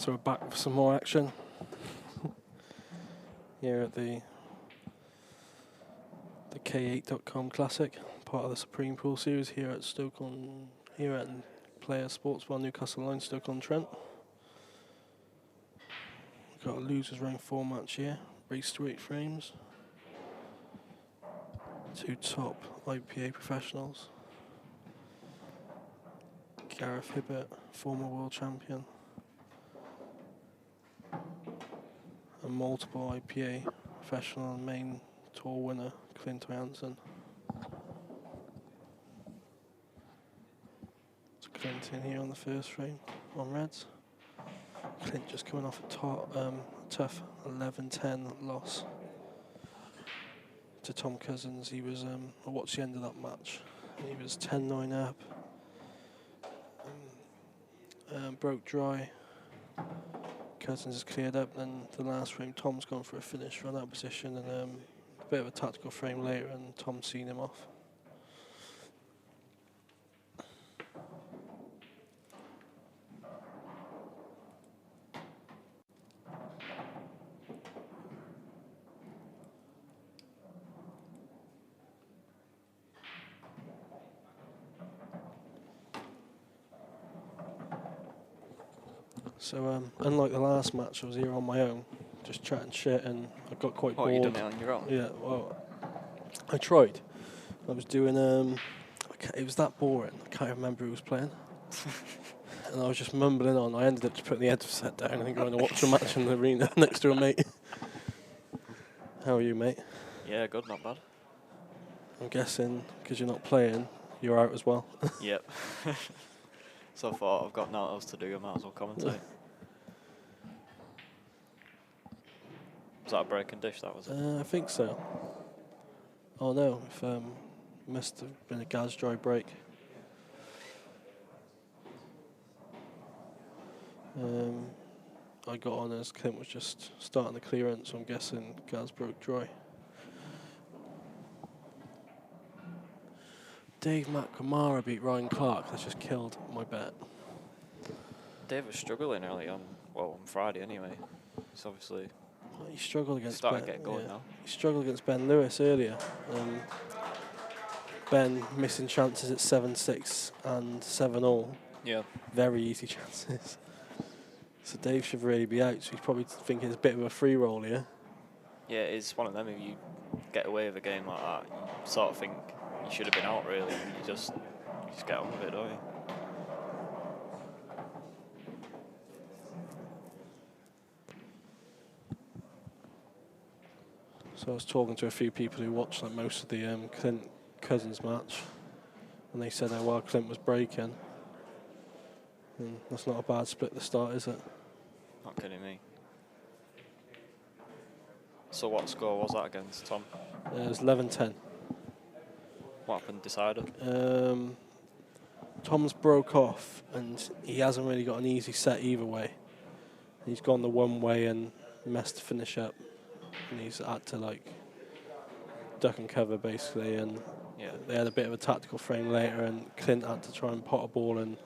So we're back with some more action here at the K8.com Classic, part of the Supreme Pool Series here at Player Sports Bar, Newcastle Line, Stoke-on-Trent. We've got a losers round 4 match here, race to 8 frames. 2 top IPA professionals. Gareth Hibbott, former world champion. A multiple IPA professional and main tour winner, Clint. So Clint in here on the first frame on reds. Clint just coming off a tough 11-10 loss to Tom Cousins. He was, I watched the end of that match. He was 10-9 up. Broke dry. Cousins has cleared up, then the last frame Tom's gone for a finish run out position, and a bit of a tactical frame later, and Tom's seen him off. So unlike the last match, I was here on my own, just chatting shit, and I got quite bored. You done it on your own? Yeah, well, I tried. I was doing, it was that boring, I can't remember who was playing. And I was just mumbling on. I ended up just putting the headset down and going to watch a match in the arena next to a mate. How are you, mate? Yeah, good, not bad. I'm guessing, because you're not playing, you're out as well. Yep. So far, I've got nothing else to do, I might as well commentate. Was that a break and dish, that was it? I think so. Oh no, must have been a gas dry break. I got on as Clint was just starting the clearance, so I'm guessing gas broke dry. Dave McNamara beat Ryan Clark. That's just killed my bet. Dave was struggling early on, well, on Friday anyway. It's obviously He struggled against starting to get going now. He struggled against Ben Lewis earlier. Ben missing chances at 7-6 and 7-all. Yeah. Very easy chances. So Dave should really be out. So he's probably thinking it's a bit of a free roll here. Yeah, it's one of them. If you get away with a game like that, you sort of think you should have been out. Really, you just get on with it, don't you? So I was talking to a few people who watched like most of the Clint Cousins match, and they said how well Clint was breaking. And that's not a bad split at the start, is it? Not kidding me. So what score was that against Tom? It was 11-10. What happened? Decided? Tom's broke off, and he hasn't really got an easy set either way. He's gone the one way and messed the finish up, and he's had to like duck and cover basically. And yeah, they had a bit of a tactical frame later, and Clint had to try and pot a ball and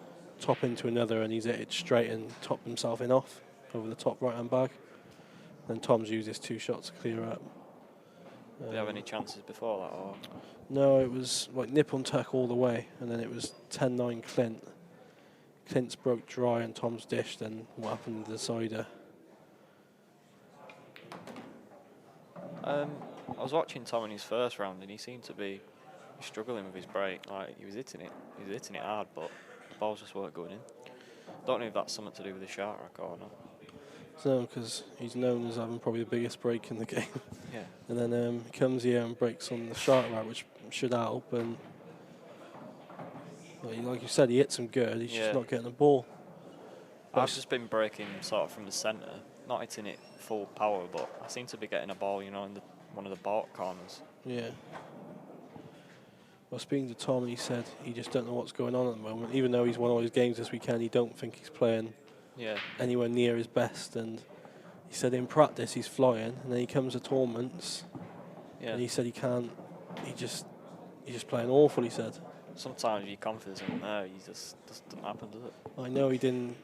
top into another, and he's hit it straight and topped himself in off over the top right hand bag. Then Tom's used his 2 shots to clear up. Did you have any chances before that? Or? No, it was like nip and tuck all the way, and then it was 10-9 Clint. Clint's broke dry and Tom's dished, and what happened to the decider? I was watching Tom in his first round, and he seemed to be struggling with his break. Like he was hitting it hard, but the balls just weren't going in. Don't know if that's something to do with the shot rack or not. No, because he's known as having probably the biggest break in the game. Yeah. And then he comes here and breaks on the shot rack, which should help. And well, like you said, he hits him good. He's just not getting the ball. I've just been breaking sort of from the centre, not hitting it full power, but I seem to be getting a ball, in one of the baulk corners. Yeah. Well, speaking to Tom, he said he just don't know what's going on at the moment. Even though he's won all his games this weekend, he don't think he's playing anywhere near his best. And he said in practice he's flying, and then he comes to tournaments, and he said he can't. He's just playing awful. He said. Sometimes your confidence isn't there. He just doesn't happen, does it? I know he didn't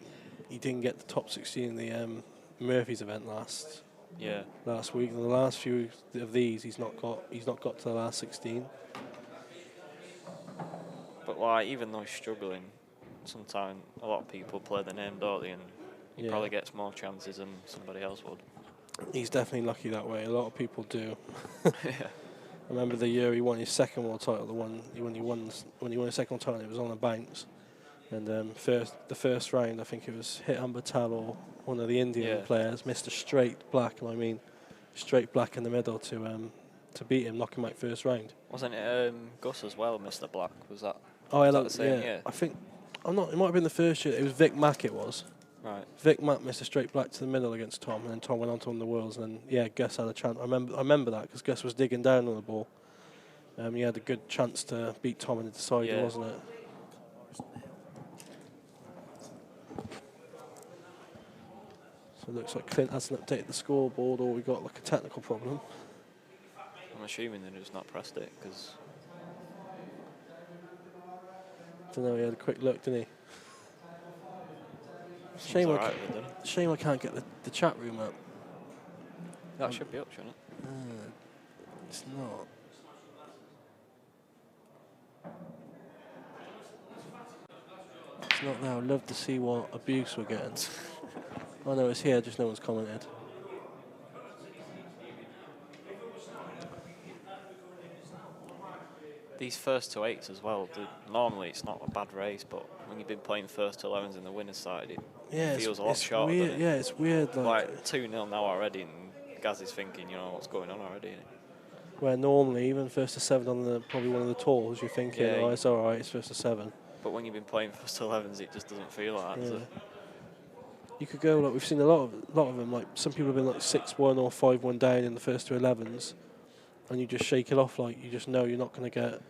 he didn't get the top 16 in the Murphy's event last week. And the last few of these, he's not got to the last 16. But like, even though he's struggling, sometimes a lot of people play the name, don't they? And he probably gets more chances than somebody else would. He's definitely lucky that way. A lot of people do. Yeah. I remember the year he won his second world title. When he won his second world title, it was on the bounce. And the first round, I think it was Hit Ambatal or one of the Indian players missed a straight black, and I mean straight black in the middle to beat him, knock him out first round. Wasn't it Gus as well, Mr. Black? Was that? Oh, was that the same? Yeah. I think it might have been the first year. It was Vic Mack. It was. Right. Vic Mack missed a straight black to the middle against Tom, and then Tom went on to win the Worlds. And then Gus had a chance. I remember that because Gus was digging down on the ball. He had a good chance to beat Tom in the decider, wasn't it? So it looks like Clint hasn't updated the scoreboard, or we got like a technical problem. I'm assuming that he's not pressed it because. Don't know. He had a quick look, didn't he? Shame I can't get the chat room up. That should be up, shouldn't it? It's not. It's not now. I'd love to see what abuse we're getting. Oh no, it's here, just no one's commented. These first to 8s as well, normally it's not a bad race, but when you've been playing first to 11s in the winner's side, it feels a lot shorter. Weird. Yeah, it's weird. Like 2-0 now already, and Gaz is thinking, what's going on already. Where normally, even first to 7 on probably one of the tours, you're thinking, it's all right, it's first to 7. But when you've been playing first to 11s, it just doesn't feel like that, does it? You could go, like, we've seen a lot of them, like, some people have been, like, 6-1 or 5-1 down in the first to 11s, and you just shake it off, like, you just know you're not going to get,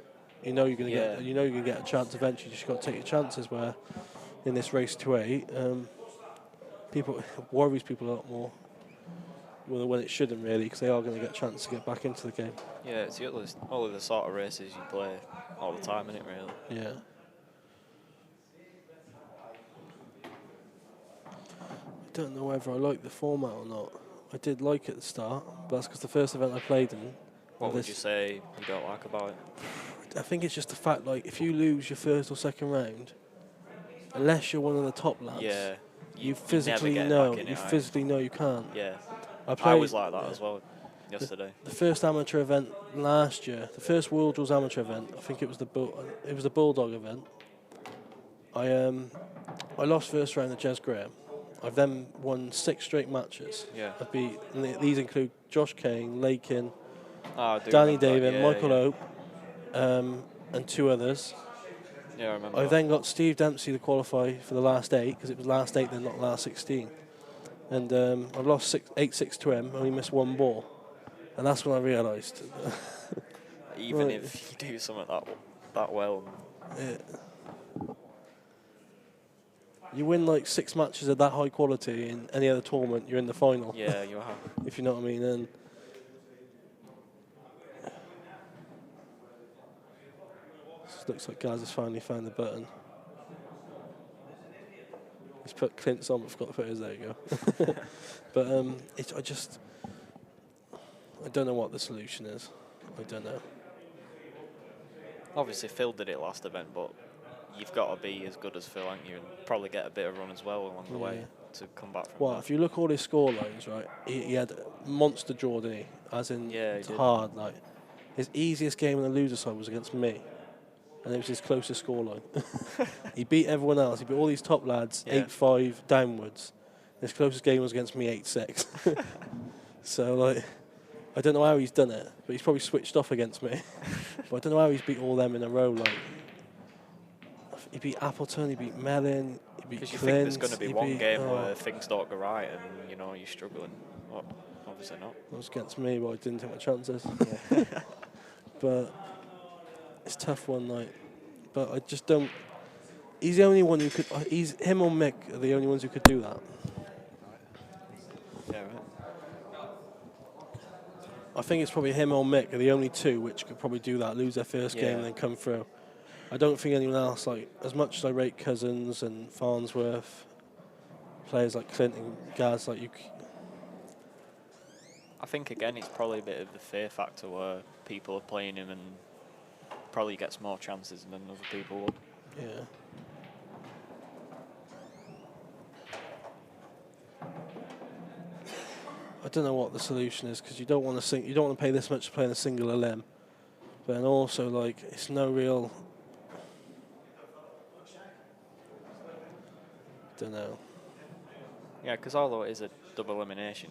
you're going to get a chance eventually, you just got to take your chances, where in this race to 8, people, worries people a lot more, when it shouldn't really, because they are going to get a chance to get back into the game. Yeah, it's only the sort of races you play all the time, isn't it, really? Yeah. I don't know whether I like the format or not. I did like it at the start, but that's because the first event I played in. What would you say you don't like about it? I think it's just the fact, like, if you lose your first or second round, unless you're one of the top lads, you physically know you can't. Yeah, I was like that as well yesterday. The first amateur event last year, the first World Rules amateur event, I think it was the Bulldog event. I lost first round to Jez Graham. I've then won 6 straight matches. Yeah. These include Josh Kane, Lakin, Danny David, Michael Oak, and 2 others. Yeah, I remember. I then got Steve Dempsey to qualify for the last 8 because it was last 8 then not last 16. And I've lost 8-6 to him, only missed 1 ball. And that's when I realised. Even if you do something that well. Yeah. You win like 6 matches of that high quality in any other tournament, you're in the final. Yeah, you are. If you know what I mean. And it looks like Gaz has finally found the button. He's put Clint's on, but forgot to put his. There you go. But I don't know what the solution is. I don't know. Obviously, Phil did it last event, but you've got to be as good as Phil, haven't you? And probably get a bit of run as well along the way to come back from Well, that. if you look all his score lines, right, he had a monster draw, didn't he? As in, it's hard. Like, his easiest game on the loser side was against me, and it was his closest score line. He beat everyone else. He beat all these top lads 8-5 downwards. His closest game was against me 8-6. So, like, I don't know how he's done it, but he's probably switched off against me. But I don't know how he's beat all them in a row. Like, he beat Appleton, he beat Mellon, he beat Clint. You think there's going to be one game where things don't go right and, you're struggling. Well, obviously not. It was against me, but I didn't take my chances. But it's a tough one, like. But I just don't. He's the only one who could. Him or Mick are the only ones who could do that. Yeah, right. I think it's probably him or Mick are the only 2 which could probably do that, lose their first game and then come through. I don't think anyone else, like, as much as I rate Cousins and Farnsworth, players like Clint and Gaz, like you. I think again it's probably a bit of the fear factor where people are playing him and probably gets more chances than other people would. Yeah. I don't know what the solution is, because you don't want to pay this much to play in a single limb, but then also like it's no real. Don't know. Yeah, because although it is a double elimination,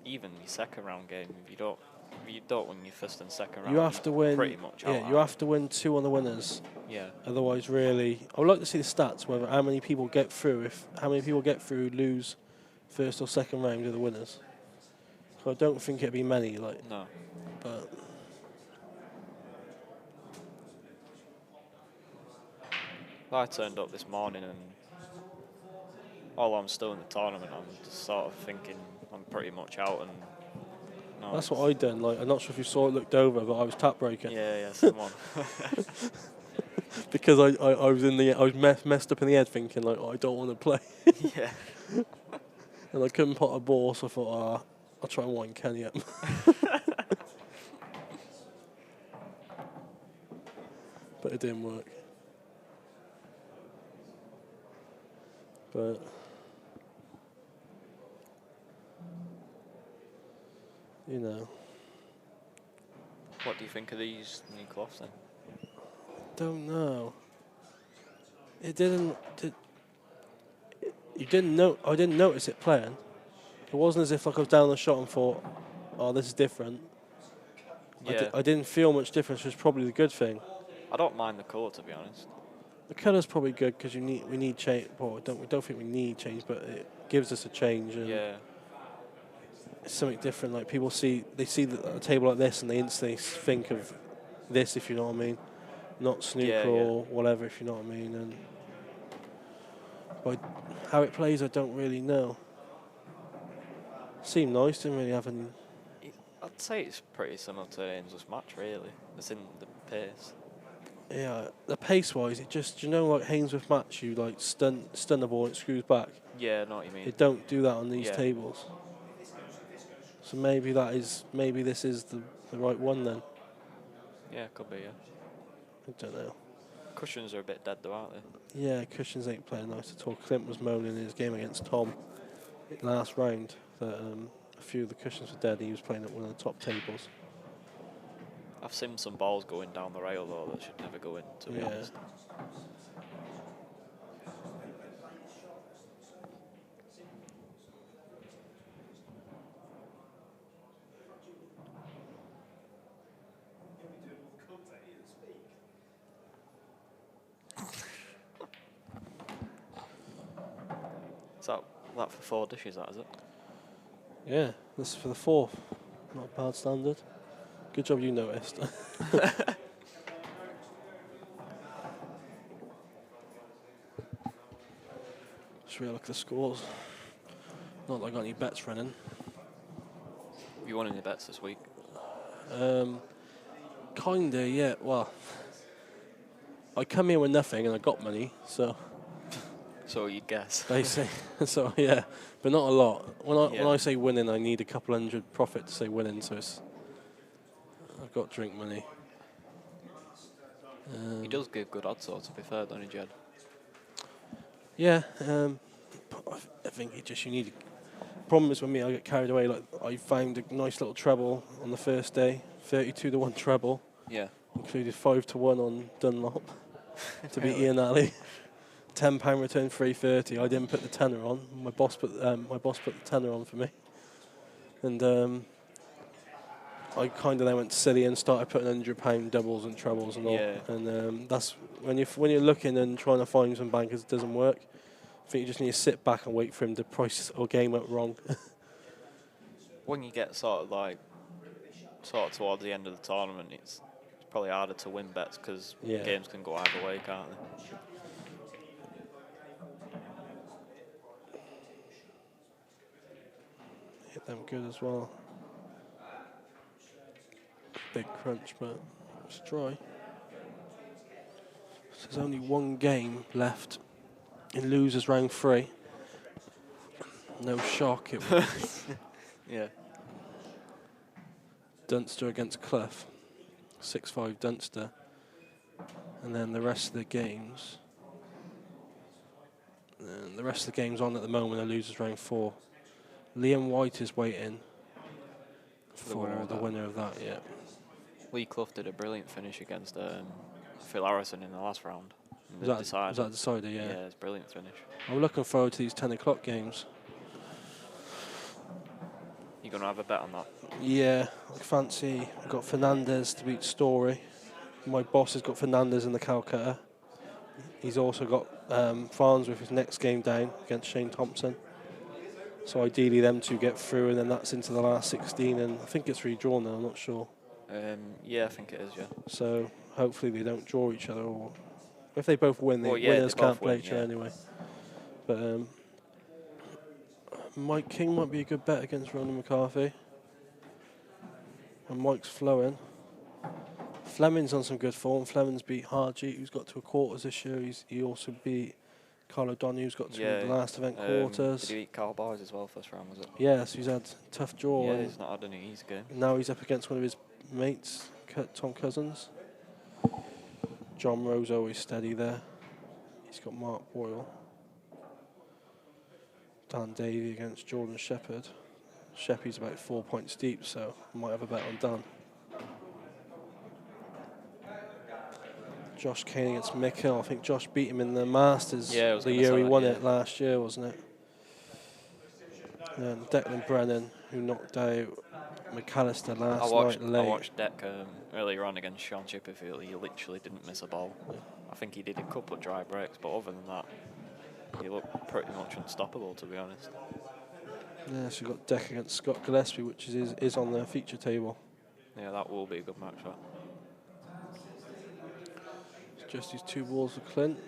even your second round game, if you don't win your first and second round, You have to win. Pretty much. Yeah, you have to win 2 on the winners. Yeah. Otherwise, really, I would like to see the stats. Whether how many people get through, who lose first or second round of the winners. So I don't think it'd be many. Like No. But I turned up this morning and although I'm still in the tournament, I'm just sort of thinking I'm pretty much out. And no, that's what I done. Like I'm not sure if you saw it, looked over, but I was tap breaking. Yeah, someone. Because I was messed up in the head, thinking like, oh, I don't want to play. Yeah. And I couldn't pot a ball, so I thought, I'll try and wind Kenny up. But it didn't work. But you know. What do you think of these new cloths then? Don't know. It didn't. You didn't know. I didn't notice it playing. It wasn't as if like I was down the shot and thought, "Oh, this is different." Yeah. I didn't feel much difference, which is probably the good thing. I don't mind the colour, to be honest. The colour's probably good because we need change. Well, we don't think we need change, but it gives us a change. And Yeah. it's something different. Like people they see a table like this and they instantly think of this, if you know what I mean. Not snooker or whatever, if you know what I mean. And but how it plays, I don't really know. Seemed nice, didn't really have any. I'd say it's pretty similar to Ainsley's match, really. It's in the pace. Yeah, the pace-wise, it just, like Hainsworth match, you like stun the ball, it screws back. Yeah, I know what you mean. It don't do that on these tables. So maybe this is the right one then. Yeah, could be, yeah. I don't know. Cushions are a bit dead though, aren't they? Yeah, cushions ain't playing nice at all. Clint was moaning in his game against Tom last round that a few of the cushions were dead. He was playing at one of the top tables. I've seen some balls going down the rail though that should never go in, to be honest. Is that for 4 dishes, that is it? Yeah, this is for the 4th. Not a bad standard. Good job you noticed. Just really look at the scores. Not that I got any bets running. Have you won any bets this week? Kinda, yeah. Well, I come here with nothing and I got money, so. So you'd guess. Basically, so yeah, but not a lot. When I say winning, I need a couple hundred profit to say winning. So I've got drink money. He does give good odds, though, to be fair, don't he, Jed? Yeah, I think you need. Problem is with me, I get carried away. Like I found a nice little treble on the first day, 32-1 treble. Yeah. Included 5-1 on Dunlop to beat Ian Alley. £10 return, 330. I didn't put the tenner on. My boss put the tenner on for me, and I kind of then went silly and started putting £100 doubles and trebles and all. Yeah. And that's when you're looking and trying to find some bankers, it doesn't work. I think you just need to sit back and wait for him to price or game up wrong. When you get sort of towards the end of the tournament, it's probably harder to win bets because games can go either way, can't they? Hit them good as well. Big crunch, but it's dry. So there's only one game left in losers round 3. No shock. It was Yeah. Dunster against Clough. 6-5 Dunster. And then the rest of the games. And the rest of the games on at the moment are losers round 4. Liam White is waiting for the winner of that, yeah. Lee Clough did a brilliant finish against Phil Harrison in the last round. Was that decided, yeah? Yeah, it's a brilliant finish. I'm looking forward to these 10 o'clock games. You going to have a bet on that? Yeah, I fancy. I've got Fernandez to beat Story. My boss has got Fernandez in the Calcutta. He's also got Farnsworth his next game down against Shane Thompson. So ideally them two get through, and then that's into the last 16, and I think it's redrawn now, I'm not sure. Yeah, I think it is, yeah. So hopefully they don't draw each other, or if they both win, the winners can't play each other anyway. But Mike King might be a good bet against Ronan McCarthy. And Mike's flowing. Fleming's on some good form. Fleming's beat Harjeet, who's got to a quarters this year. He also beat Carl O'Donoghue, who's got to the last event quarters. Did he beat Carl Boys as well first round, was it? Yes, he's had a tough draw. Yeah, he's not had any easy game. Now he's up against one of his mates, Tom Cousins. John Rose always steady there. He's got Mark Boyle. Dan Davey against Jordan Shepherd. Sheppy's about 4 points deep, so I might have a bet on Dan. Josh Kane against Mick Hill. I think Josh beat him in the Masters the year he won it last year, wasn't it? And Declan Brennan, who knocked out McAllister last night late. I watched Deck earlier on against Sean Chipperfield. He literally didn't miss a ball. Yeah. I think he did a couple of dry breaks, but other than that, he looked pretty much unstoppable, to be honest. Yeah, so you've got Deck against Scott Gillespie, which is on the feature table. Yeah, that will be a good match, that. It's just these 2 balls for Clint.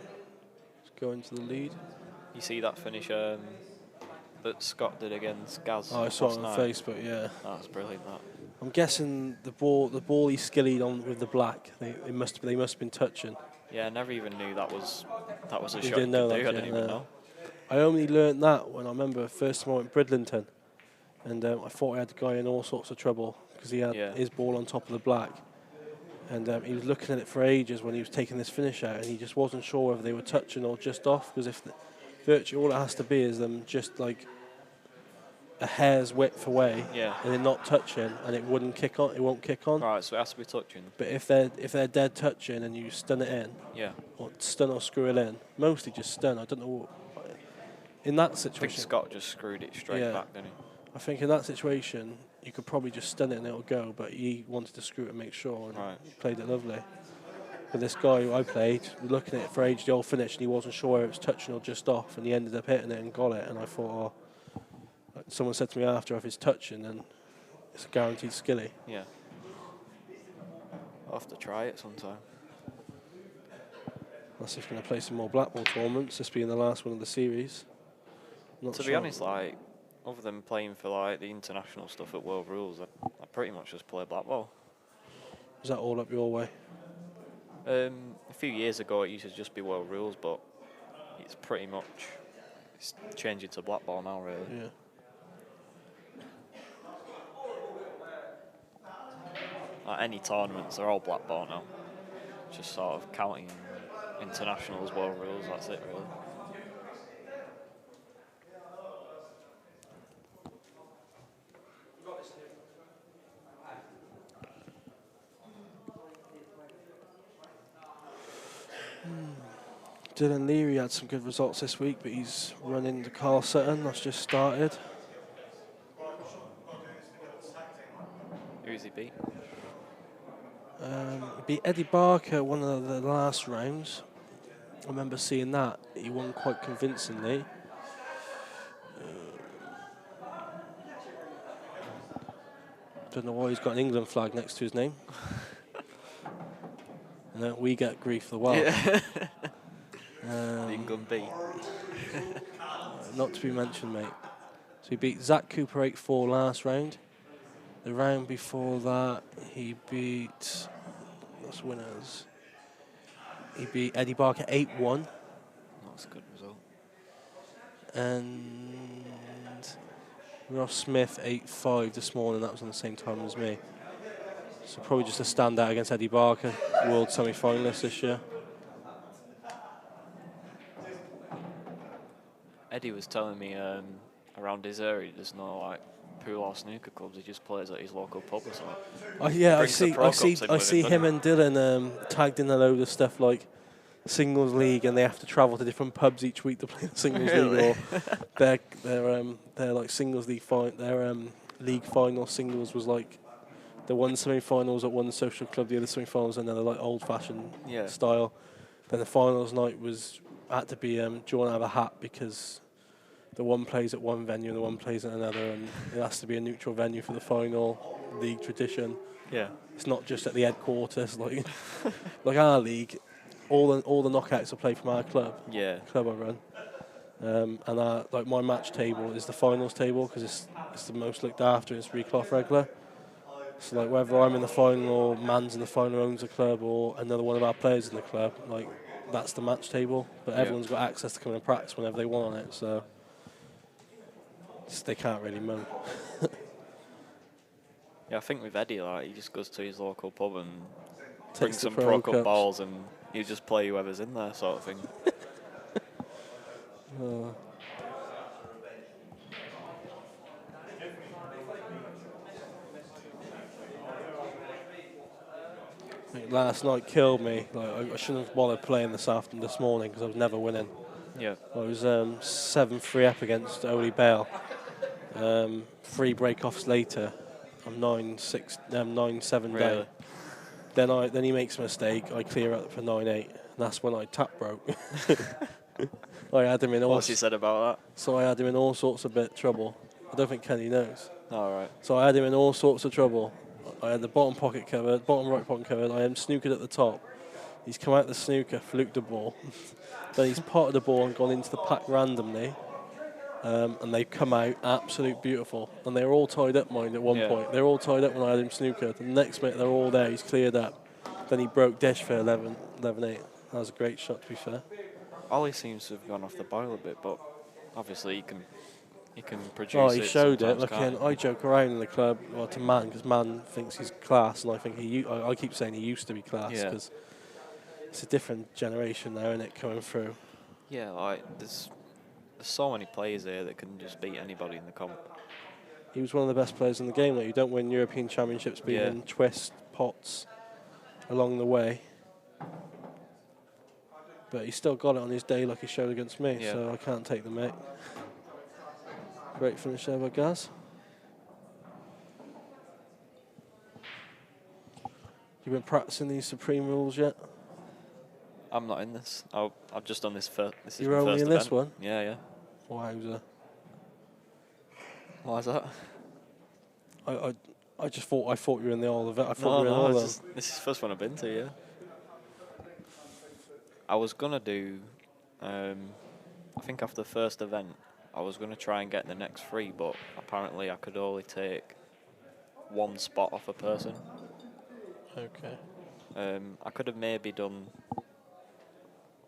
He's going to the lead. You see that finish that Scott did against Gaz? Oh, I saw it on Facebook, yeah. That's brilliant, that. I'm guessing the ball he skillied on with the black, they must have been touching. Yeah, I never even knew that was a shot you didn't know could that, do. I didn't even know. I only learnt that when I remember first time I went Bridlington, and I thought I had the guy in all sorts of trouble because he had his ball on top of the black, and he was looking at it for ages when he was taking this finish out, and he just wasn't sure whether they were touching or just off, because if virtually all it has to be is them just like a hair's width away, and they're not touching, and it won't kick on. Right, so it has to be touching. But if they're dead touching and you stun it in, or stun or screw it in, mostly just stun. I don't know. In that situation, I think Scott just screwed it straight back, didn't he? I think in that situation, you could probably just stun it and it'll go, but he wanted to screw it and make sure, and played it lovely. But this guy who I played, looking at it for ages, the old finish, and he wasn't sure whether it was touching or just off, and he ended up hitting it and got it, and I thought, someone said to me after, if it's touching, then it's a guaranteed skilly. Yeah. I'll have to try it sometime. Unless he's going to play some more Blackball tournaments, this being the last one of the series. To be honest, like, other than playing for like the international stuff at World Rules, I pretty much just play Blackball. Is that all up your way? A few years ago it used to just be World Rules, but it's pretty much changing to Blackball now, really. Yeah. Like any tournaments, they're all Blackball now. Just sort of counting internationals, World Rules, that's it, really. Dylan Leary had some good results this week, but he's running to Carl Sutton. That's just started. Who's he beat? He beat Eddie Barker one of the last rounds. I remember seeing that. He won quite convincingly. Don't know why he's got an England flag next to his name. And then we get grief the world. Yeah. England beat. Not to be mentioned, mate. So he beat Zach Cooper 8-4 last round. The round before that, he beat... What's winners? He beat Eddie Barker 8-1. That's a good result. and Ross Smith 8-5 this morning. That was on the same time as me. So probably just a standout against Eddie Barker, world semi-finalist this year. Eddie was telling me around his area there's no like pool or snooker clubs. He just plays at his local pub or something. I see him and Dylan tagged in a load of stuff like singles league, and they have to travel to different pubs each week to play the singles league, or their like singles league their league final singles was like the one semi-finals at one social club, the other semi-finals another like old-fashioned style. Then the finals night had to be drawn out of a hat because the one plays at one venue and the one plays at another, and it has to be a neutral venue for the final league tradition. Yeah, it's not just at the headquarters like like our league. All the knockouts are played from our club. Yeah, club I run, and like my match table is the finals table because it's the most looked after. It's recloth regular. So like whether I'm in the final or Man's in the final owns a club or another one of our players in the club, like that's the match table. But everyone's got access to come and practice whenever they want on it. So they can't really moan. Yeah, I think with Eddie, like he just goes to his local pub and Takes brings some Pro Cup balls, and you just play whoever's in there, sort of thing. Last night killed me. Like I shouldn't have bothered playing this morning because I was never winning. Yeah. I was 7-3 up against Oli Bale. 3 break-offs later, I'm 9-7 Really? down. Then he makes a mistake. I clear up for 9-8, and that's when I tap broke. I had him in all. What's he said about that? So I had him in all sorts of trouble. I don't think Kenny knows. All right. So I had him in all sorts of trouble. I had the bottom pocket covered, bottom right pocket covered. I am snookered at the top. He's come out the snooker, fluked the ball. Then he's potted the ball and gone into the pack randomly. And they've come out absolute beautiful. And they were all tied up, mind, at one point. They were all tied up when I had him snookered. The next minute, they're all there. He's cleared up. Then he broke dish for 11-8. That was a great shot, to be fair. Ollie seems to have gone off the boil a bit, but obviously he can produce it. Oh, he showed it. Look, I joke around in the club to Man because Man thinks he's class, and I think I keep saying he used to be class because it's a different generation now, isn't it, coming through? Yeah, like there's so many players here that can just beat anybody in the comp. He was one of the best players in the game. Like, you don't win European Championships being in twist pots along the way. But he still got it on his day like he showed against me, so I can't take the mate. Great finish there by Gaz. You been practicing these Supreme rules yet? I'm not in this. I've just done this first. This You're only in this one? Yeah, yeah. Wowza. Why is that? I thought you were in the all event. I thought you were in all of them. This is the first one I've been to, yeah. I was gonna do, I think after the first event, I was gonna try and get the next 3, but apparently I could only take 1 spot off a person. Okay. I could have maybe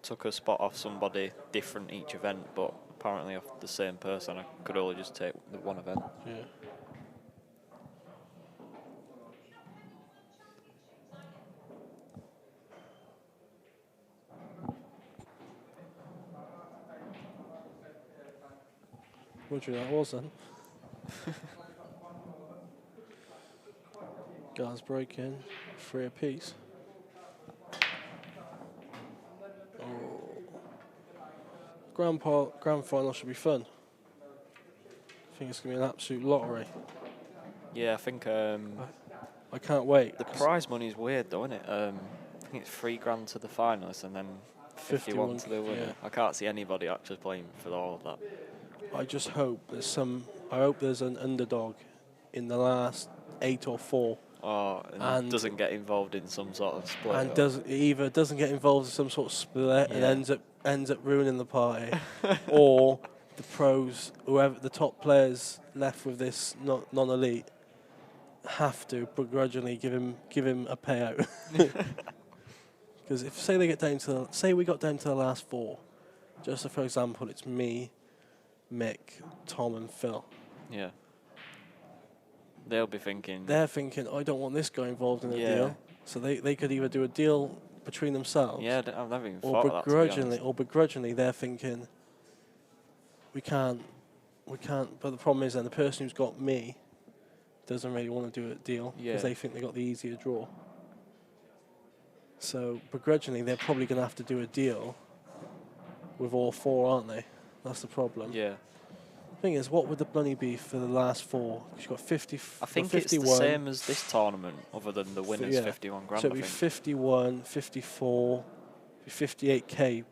took a spot off somebody different each event, but apparently off the same person, I could only just take the 1 event. Yeah. What do you think that was then? Guys break in, 3 apiece. Oh. Grand final should be fun. I think it's going to be an absolute lottery. Yeah, I think... I can't wait. The prize money is weird though, isn't it? I think it's $3,000 to the finalists and then 51 to the winner. Yeah. I can't see anybody actually playing for all of that. I just hope there's an underdog in the last 8 or 4. Oh, and doesn't get involved in some sort of split. And doesn't get involved in some sort of split and ends up ruining the party. Or the pros, whoever the top players left with this non-elite, have to begrudgingly give him a payout. Because if we got down to the last 4, just for example, it's me, Mick, Tom and Phil. Yeah. They'll be thinking... They're thinking, I don't want this guy involved in the deal. So they could either do a deal between themselves. Yeah, I've never even thought of that, to be honest. Or begrudgingly, they're thinking, we can't. But the problem is then the person who's got me doesn't really want to do a deal because they think they got the easier draw. So begrudgingly, they're probably going to have to do a deal with all 4, aren't they? That's the problem. Yeah. Thing is, what would the money be for the last 4? Because you've got 50. I think it's the same as this tournament, other than the winner's 51 grand. So it'd be 51, 54, 58k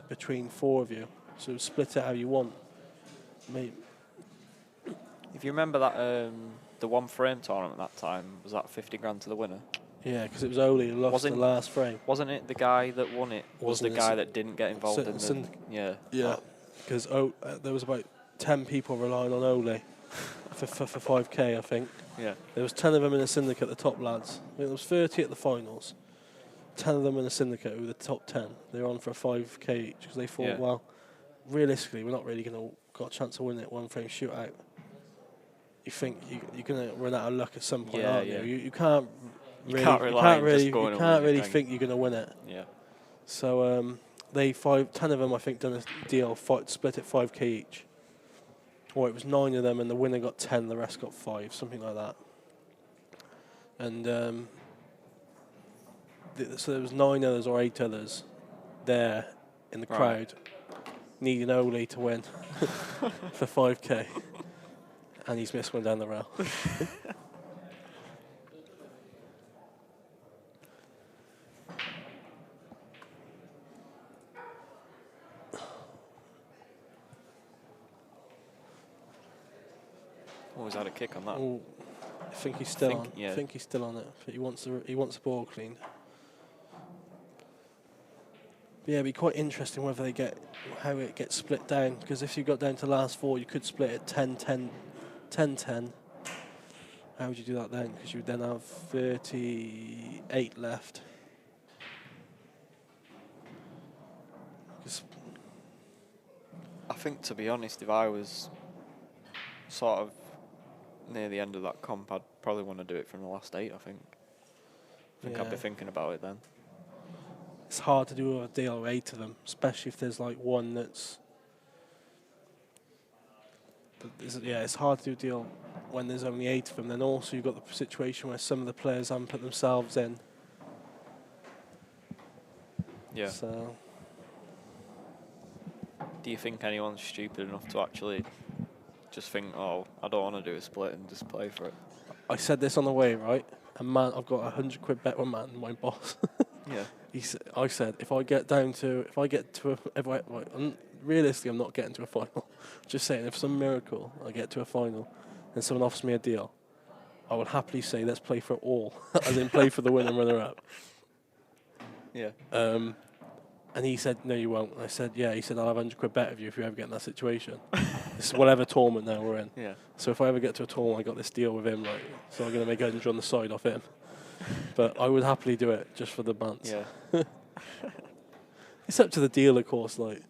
between 4 of you. So split it how you want. Maybe. If you remember that, the one frame tournament that time, was that 50 grand to the winner? Yeah, because it was Oli who lost the last frame. Wasn't it the guy that won it was the guy that didn't get involved in the... Yeah, because there was about 10 people relying on Ole for 5k, I think. Yeah. There was 10 of them in a syndicate, the top lads. I think there was 30 at the finals. 10 of them in a syndicate who were the top 10. They were on for a 5k each because they thought, well, realistically, we're not really going to got a chance to win it one frame shootout. You think you're going to run out of luck at some point, aren't you? You can't really think you're going to win it. Yeah. So 10 of them, I think, done a deal, split it 5k each. Or it was 9 of them, and the winner got 10, the rest got 5, something like that. And so there was 9 others or 8 others there in the crowd, needing Ole to win for 5k. And he's missed one down the rail. Always had a kick on that. Ooh, I think he's still on. I think he's still on it. But he wants the ball cleaned. Yeah, it'd be quite interesting whether they how it gets split down. Because if you got down to last 4, you could split it 10-10. 10-10. How would you do that then? Because you would then have 38 left. I think, to be honest, if I was sort of near the end of that comp, I'd probably want to do it from the last 8, I think. I'd be thinking about it then. It's hard to do a deal with 8 of them, especially if there's like one that's... it's hard to do a deal when there's only 8 of them. Then also you've got the situation where some of the players haven't put themselves in. Yeah. So... Do you think anyone's stupid enough to actually just think, oh, I don't want to do a split and just play for it? I said this on the way, right? And man, I've got a £100 bet with man, my boss. Yeah. I said, if I get to realistically, I'm not getting to a final. Just saying, if some miracle I get to a final and someone offers me a deal, I will happily say, let's play for it all. As in play for the win and runner-up. Yeah. And he said, no, you won't. And I said, yeah. He said, I'll have £100 bet of you if you ever get in that situation. This is whatever tournament now we're in. Yeah. So if I ever get to a tournament, I got this deal with him, like, so I'm going to make 100 on the side off him. But I would happily do it just for the bants. Yeah. It's up to the deal, of course. Like,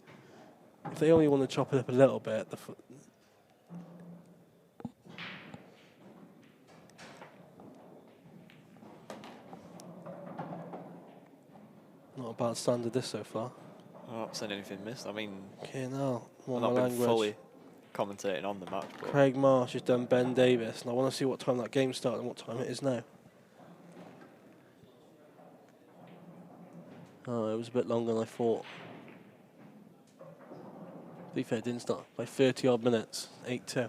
if they only want to chop it up a little bit, not a bad standard this so far. I've not said anything missed. I mean, okay, now I've not been fully commentating on the match. But Craig Marsh has done Ben Davis, and I want to see what time that game started and what time it is now. Oh, it was a bit longer than I thought. To be fair, it didn't start by 30 odd minutes, 8-2.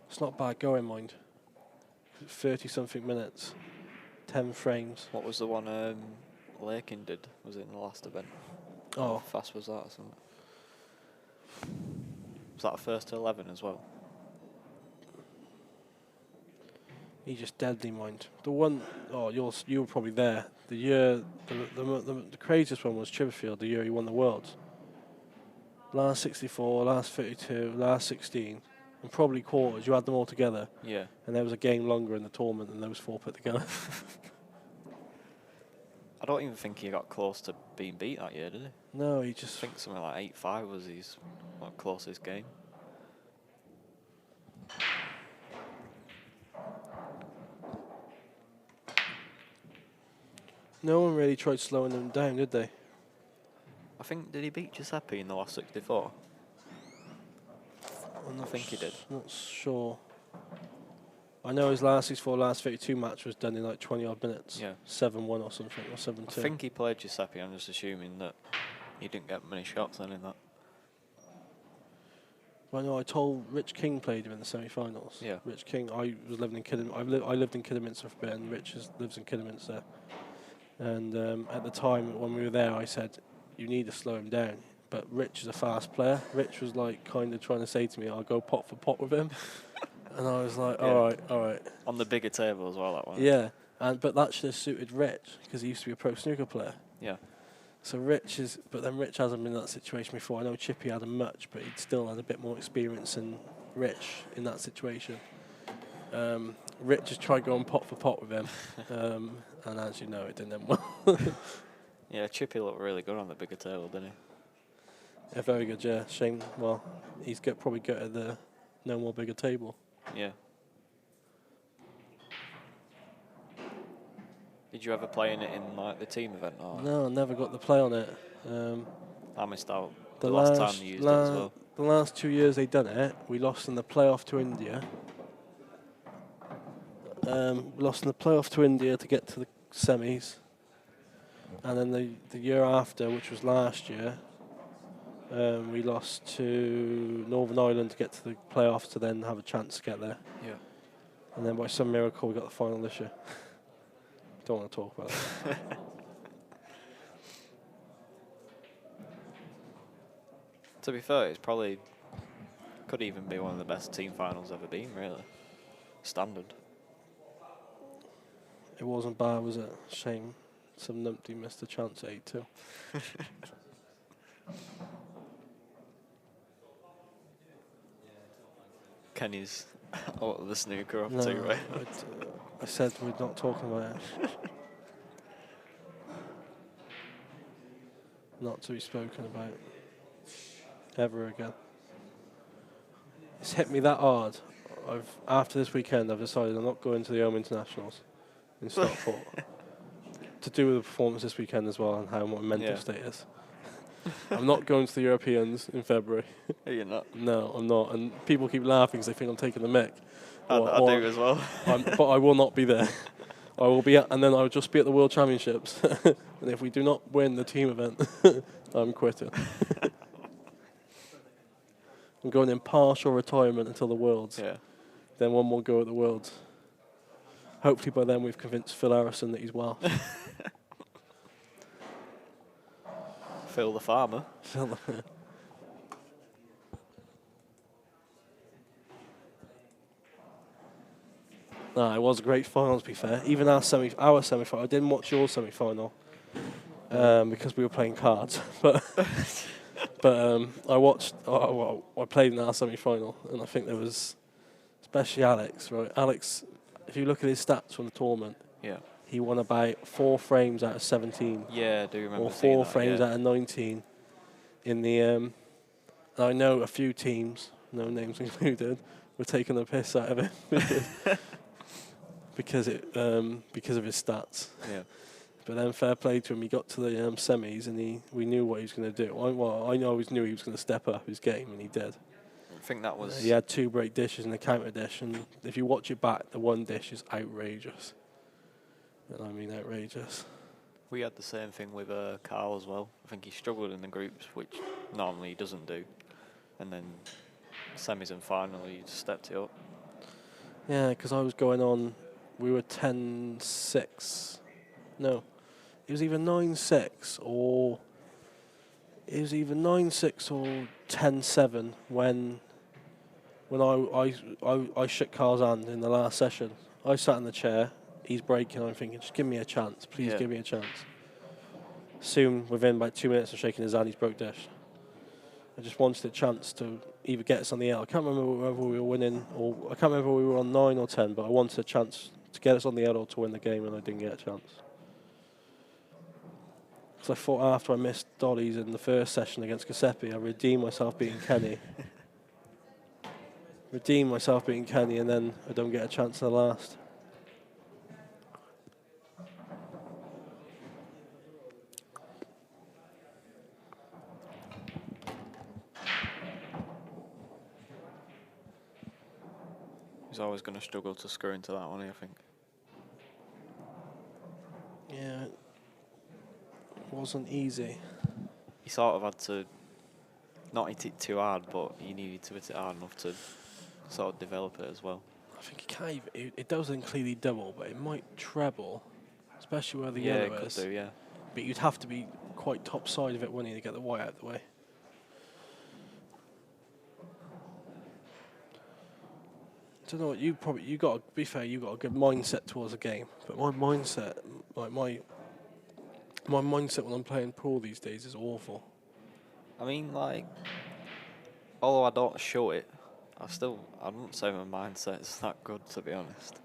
It's not bad going, mind. 30 something minutes, 10 frames. What was the one Lakin did? Was it in the last event? Oh. How fast was that or something? Was that a first to 11 as well? He just deadly, mind. The one, you were probably there. The year, the craziest one was Chipperfield, the year he won the Worlds. Last 64, last 32, last 16, and probably quarters. You had them all together. Yeah. And there was a game longer in the tournament than those 4 put together. I don't even think he got close to being beat that year, did he? No, he just... I think something like 8-5 was his closest game. No one really tried slowing them down, did they? I think, did he beat Giuseppe in the last 64? I think he did. Not sure. I know his last 32 match was done in like 20 odd minutes. Yeah. 7-1 or something, or 7-2. I think he played Giuseppe. I'm just assuming that he didn't get many shots then in that. Well, no, I told Rich King played him in the semi-finals. Yeah. Rich King, I was living in Kidderminster. I lived in Kidderminster for a bit, and Rich lives in Kidderminster. And at the time when we were there, I said, "You need to slow him down." But Rich is a fast player. Rich was like kind of trying to say to me, "I'll go pot for pot with him," and I was like, Yeah. "All right." On the bigger table as well, that one. Yeah, but that should have suited Rich because he used to be a pro snooker player. Yeah. So but then Rich hasn't been in that situation before. I know Chippy hadn't much, but he'd still had a bit more experience than Rich in that situation. Rich just tried going pot for pot with him, and as you know, it didn't end well. Yeah, Chippy looked really good on the bigger table, didn't he? Yeah, very good, yeah. Shane, well, he's probably got at the no more bigger table. Yeah. Did you ever play in it in like the team event? Or? No, I never got the play on it. I missed out the last time they used it as well. The last 2 years they done it, we lost in the playoff to India. We lost in the playoff to India to get to the semis. And then the year after, which was last year, we lost to Northern Ireland to get to the playoffs to then have a chance to get there. Yeah. And then by some miracle, we got the final this year. Don't want to talk about that. To be fair, it's probably could even be one of the best team finals ever been, really. Standard. It wasn't bad, was it? Shame some numpty missed a chance at 8-2. Kenny's out of the snooker off No, too, right? I said we're not talking about it. Not to be spoken about ever again. It's hit me that hard. After this weekend, I've decided I'm not going to the home internationals in Stockport. To do with the performance this weekend as well and how my mental state is. I'm not going to the Europeans in February. Are you not? No, I'm not. And people keep laughing because they think I'm taking the mick. I do as well. But I will not be there. I will be and then I'll just be at the World Championships. And if we do not win the team event, I'm quitting. I'm going in partial retirement until the Worlds. Yeah. Then one more go at the Worlds. Hopefully by then we've convinced Phil Harrison that he's Welsh. Phil the farmer. No, it was a great final, to be fair. Even our semi-final. I didn't watch your semi-final because we were playing cards. But I watched. I played in our semi-final, and I think there was, especially Alex. Right, Alex. If you look at his stats from the tournament, he won about 4 frames out of 17. Yeah, I do remember. Or 4 frames out of 19. In the and I know a few teams, no names included, were taking the piss out of him because of his stats. Yeah. But then fair play to him, he got to the semis and we knew what he was going to do. I always knew he was going to step up his game, and he did. I think that was... he had 2 break dishes and a counter dish, and if you watch it back, the one dish is outrageous. And I mean outrageous. We had the same thing with Carl as well. I think he struggled in the groups, which normally he doesn't do. And then semis and final, he just stepped it up. Yeah, because I was going on, we were 10-6. No, it was either 9-6 or 10-7 when I shook Carl's hand in the last session. I sat in the chair. He's breaking. I'm thinking, just give me a chance. Please give me a chance. Soon, within about 2 minutes of shaking his hand, he's broke dish. I just wanted a chance to either get us on the air. I can't remember whether we were winning, or I can't remember whether we were on 9 or 10, but I wanted a chance to get us on the air or to win the game, and I didn't get a chance. Because I thought after I missed dollies in the first session against Giuseppe, I redeemed myself beating Kenny. Redeemed myself beating Kenny, and then I don't get a chance in the last. He's always going to struggle to screw into that one, I think. Yeah, it wasn't easy. He sort of had to not hit it too hard, but he needed to hit it hard enough to sort of develop it as well. I think it can't even, it doesn't clearly double, but it might treble, especially where the yellow it is. could do, yeah. But you'd have to be quite top side of it, wouldn't you, to get the white out of the way. I don't know what you got. To be fair, you got a good mindset towards the game, but my mindset, like my mindset when I'm playing pool these days is awful. I mean, like, although I don't show it, I wouldn't say my mindset's that good, to be honest.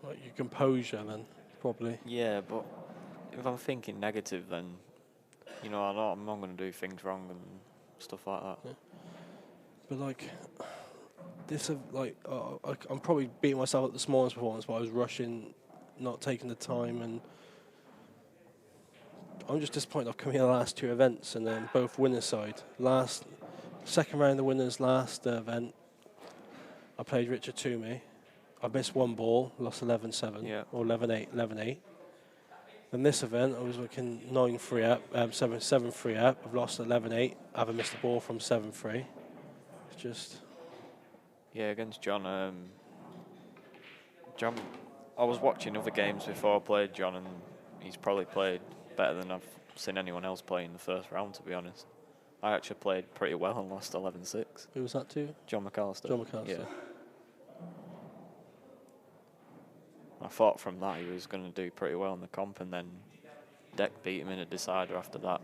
Like your composure, then probably. Yeah, but if I'm thinking negative, then you know I'm not going to do things wrong and stuff like that. Yeah. But like. I'm probably beating myself at the smallest performance, but I was rushing, not taking the time, and I'm just disappointed I've come here the last two events and then both winners' side. Second round of the winners last event, I played Richard Toomey. I missed one ball, lost 11-7 or 11-8, 11-8. Then this event, I was looking 9-3 up, 7-3 up. I've lost 11-8. I haven't missed a ball from 7-3. It's just. Yeah, against John. I was watching other games before I played John, and he's probably played better than I've seen anyone else play in the first round, to be honest. I actually played pretty well and lost 11-6. Who was that to? John McAllister. John McAllister. Yeah. I thought from that he was going to do pretty well in the comp, and then Deck beat him in a decider after that,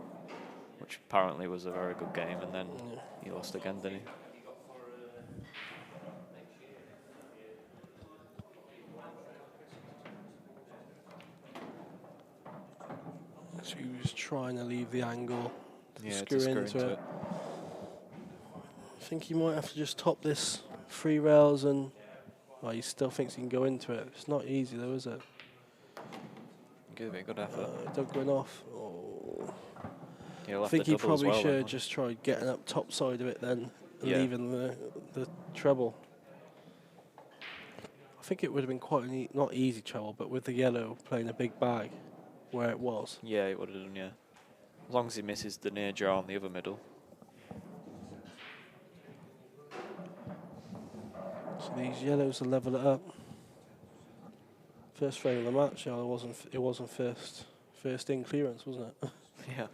which apparently was a very good game, and then he lost again, didn't he? So he was trying to leave the angle to screw into it. I think he might have to just top this 3 rails, and well, he still thinks he can go into it. It's not easy though, is it? Give it a good effort. Don't go off. Oh. I think he probably should have just tried getting up top side of it then, and leaving the treble. I think it would have been quite not easy treble, but with the yellow playing a big bag where it was. Yeah, it would have done, yeah. As long as he misses the near draw on the other middle. So these yellows will level it up. First frame of the match, it wasn't first in clearance, wasn't it? Yeah.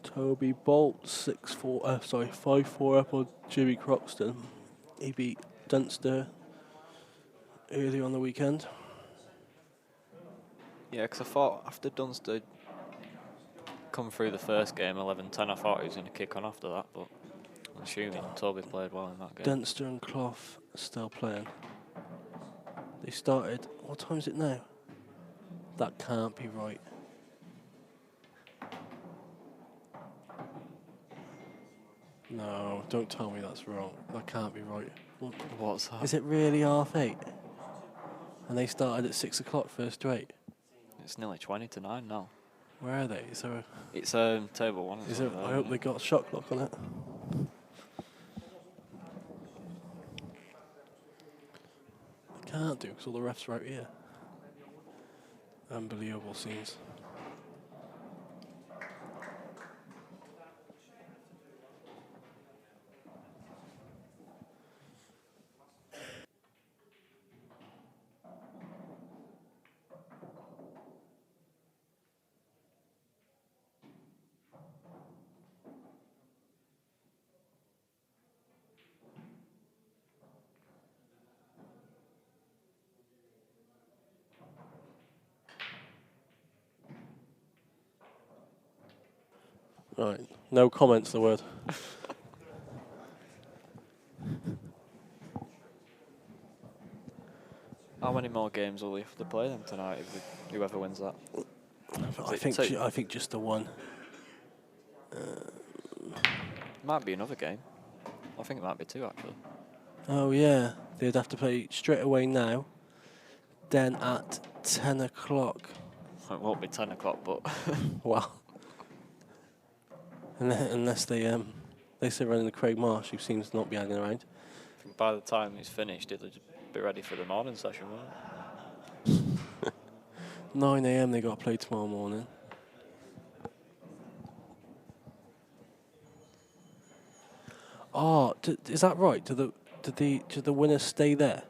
Toby Bolt 5-4 up on Jimmy Croxton. He beat Dunster earlier on the weekend. Yeah, because I thought after Dunster come through the first game 11-10, I thought he was going to kick on after that, but I'm assuming Toby played well in that game. Dunster and Clough still playing. They started. What time is it now? That can't be right. No, don't tell me that's wrong. That can't be right. What's that? Is it really 8:30? And they started at 6 o'clock, first to 8. It's nearly 20-9 now. Where are they? Is there it's table 1. Is it? I hope they got a shot clock on it. They can't do because all the refs are out here. Unbelievable scenes. Right, no comments, the word. How many more games will we have to play them tonight if whoever wins that? I think just the one. Might be another game. I think it might be 2 actually. Oh yeah, they'd have to play straight away now. Then at 10 o'clock. It won't be 10 o'clock, but Well, unless they still running the Craig Marsh, who seems to not be hanging around. I think by the time it's finished, it'll just be ready for the morning session, won't it? 9 a.m. they got to play tomorrow morning. Oh, is that right? Do the winners stay there?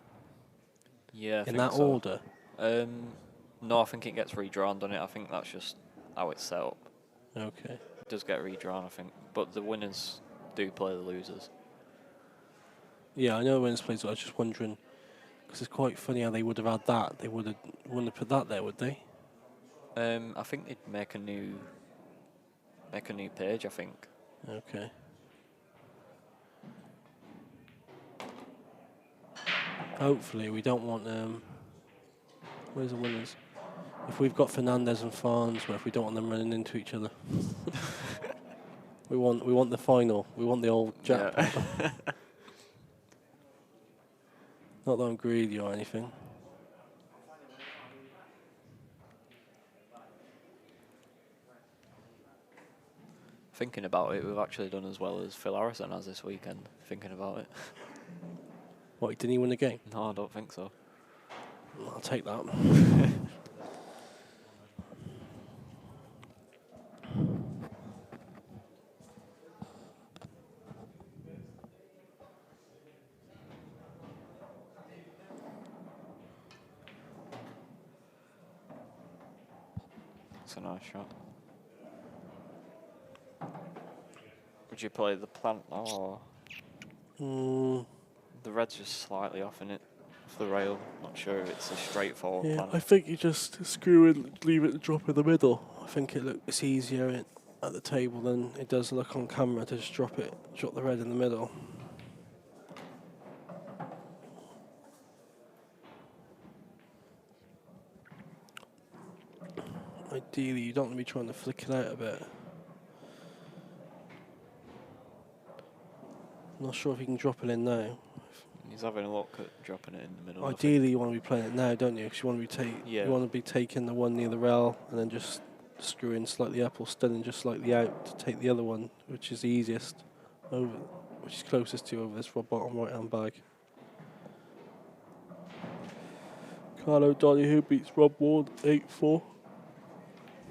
Yeah, I in that so. order? No, I think it gets redrawn, doesn't it? I think that's just how it's set up. Okay. It does get redrawn, I think, but the winners do play the losers. Yeah, I know the winners play, so I was just wondering, because it's quite funny how they would have had that. They wouldn't have put that there, would they? I think they'd make a new page, I think. Okay. Hopefully, we don't want where's the winners? If we've got Fernandez and Farnsworth, we don't want them running into each other. we want the final. We want the old jackpot. Yeah. Not that I'm greedy or anything. Thinking about it, we've actually done as well as Phil Harrison has this weekend. Thinking about it. What, didn't he win the game? No, I don't think so. I'll take that. It's a nice shot. Would you play the plant or? The red's just slightly off in it, off the rail. Not sure if it's a straightforward plant. I think you just screw it, leave it drop in the middle. I think it's easier at the table than it does look on camera to just drop the red in the middle. Ideally, you don't want to be trying to flick it out a bit. I'm not sure if you can drop it in now. He's having a look at dropping it in the middle. Ideally, you want to be playing it now, don't you? Because you want to be taking the one near the rail and then just screwing slightly up or stunning just slightly out to take the other one, which is the easiest over, which is closest to you over this bottom right-hand bag. Carlo Donahue beats Rob Ward 8-4.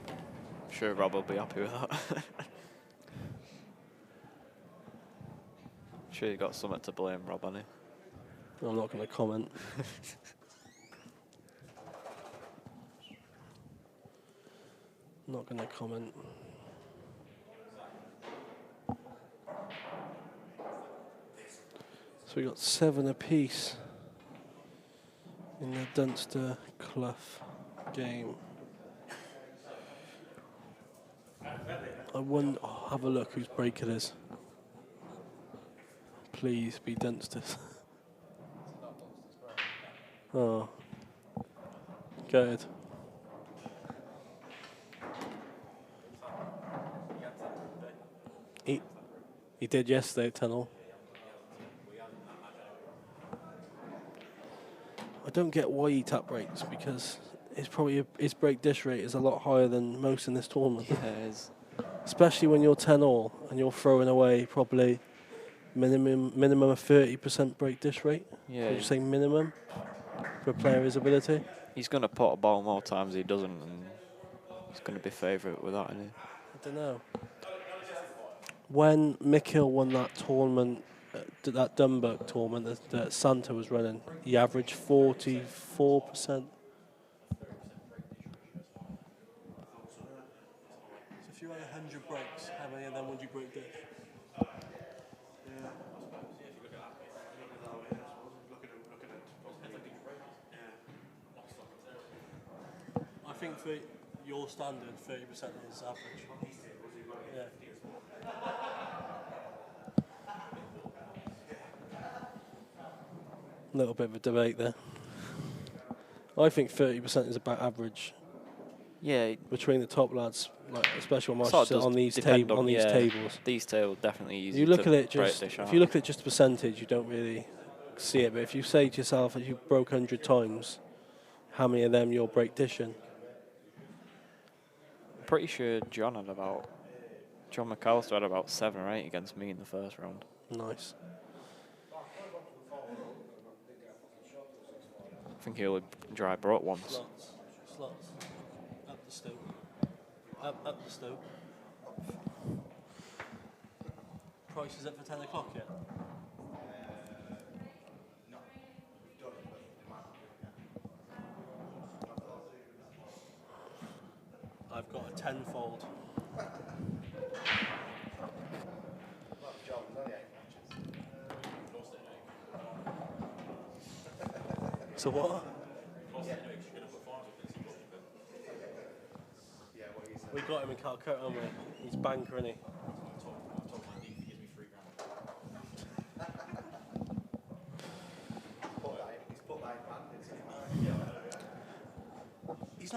I'm sure Rob will be happy with that. I'm sure you got something to blame, Rob, hasn't he? I'm not going to comment. Not going to comment. So we got 7 apiece in the Dunster Clough game. I wonder. Oh, have a look whose break it is. Please be Dunster's. Oh, good. He did yesterday at Tunnel. I don't get why he tap breaks, because it's probably his break dish rate is a lot higher than most in this tournament. Yeah, it is. Especially when you're 10-all and you're throwing away probably minimum of 30% break dish rate. Yeah. Would you say minimum for a player his ability? He's going to pot a ball more times he doesn't, and he's going to be favourite with that, isn't he? I don't know. When Mick won that tournament, that Dunburg tournament that Santa was running, he averaged 44%. So if you had 100 breaks, how many of them would you break dish? I think for your standard, 30% is average. Yeah. A little bit of a debate there. I think 30% is about average. Yeah. Between the top lads, like especially on Sort of does on these depend on these tables. These tables definitely easy You look to at it break just dish, if you look at just the percentage, you don't really see it. But if you say to yourself, if you broke 100 times, how many of them you'll break dishing? I'm pretty sure John McAllister had about 7 or 8 against me in the first round. Nice. I think he only dry brought once. Slots. Up the stoke. Up the stoke. Price is up for 10 o'clock yet? I've got a tenfold. So what? We got him in Calcutta, haven't we? He's banker, isn't he? He's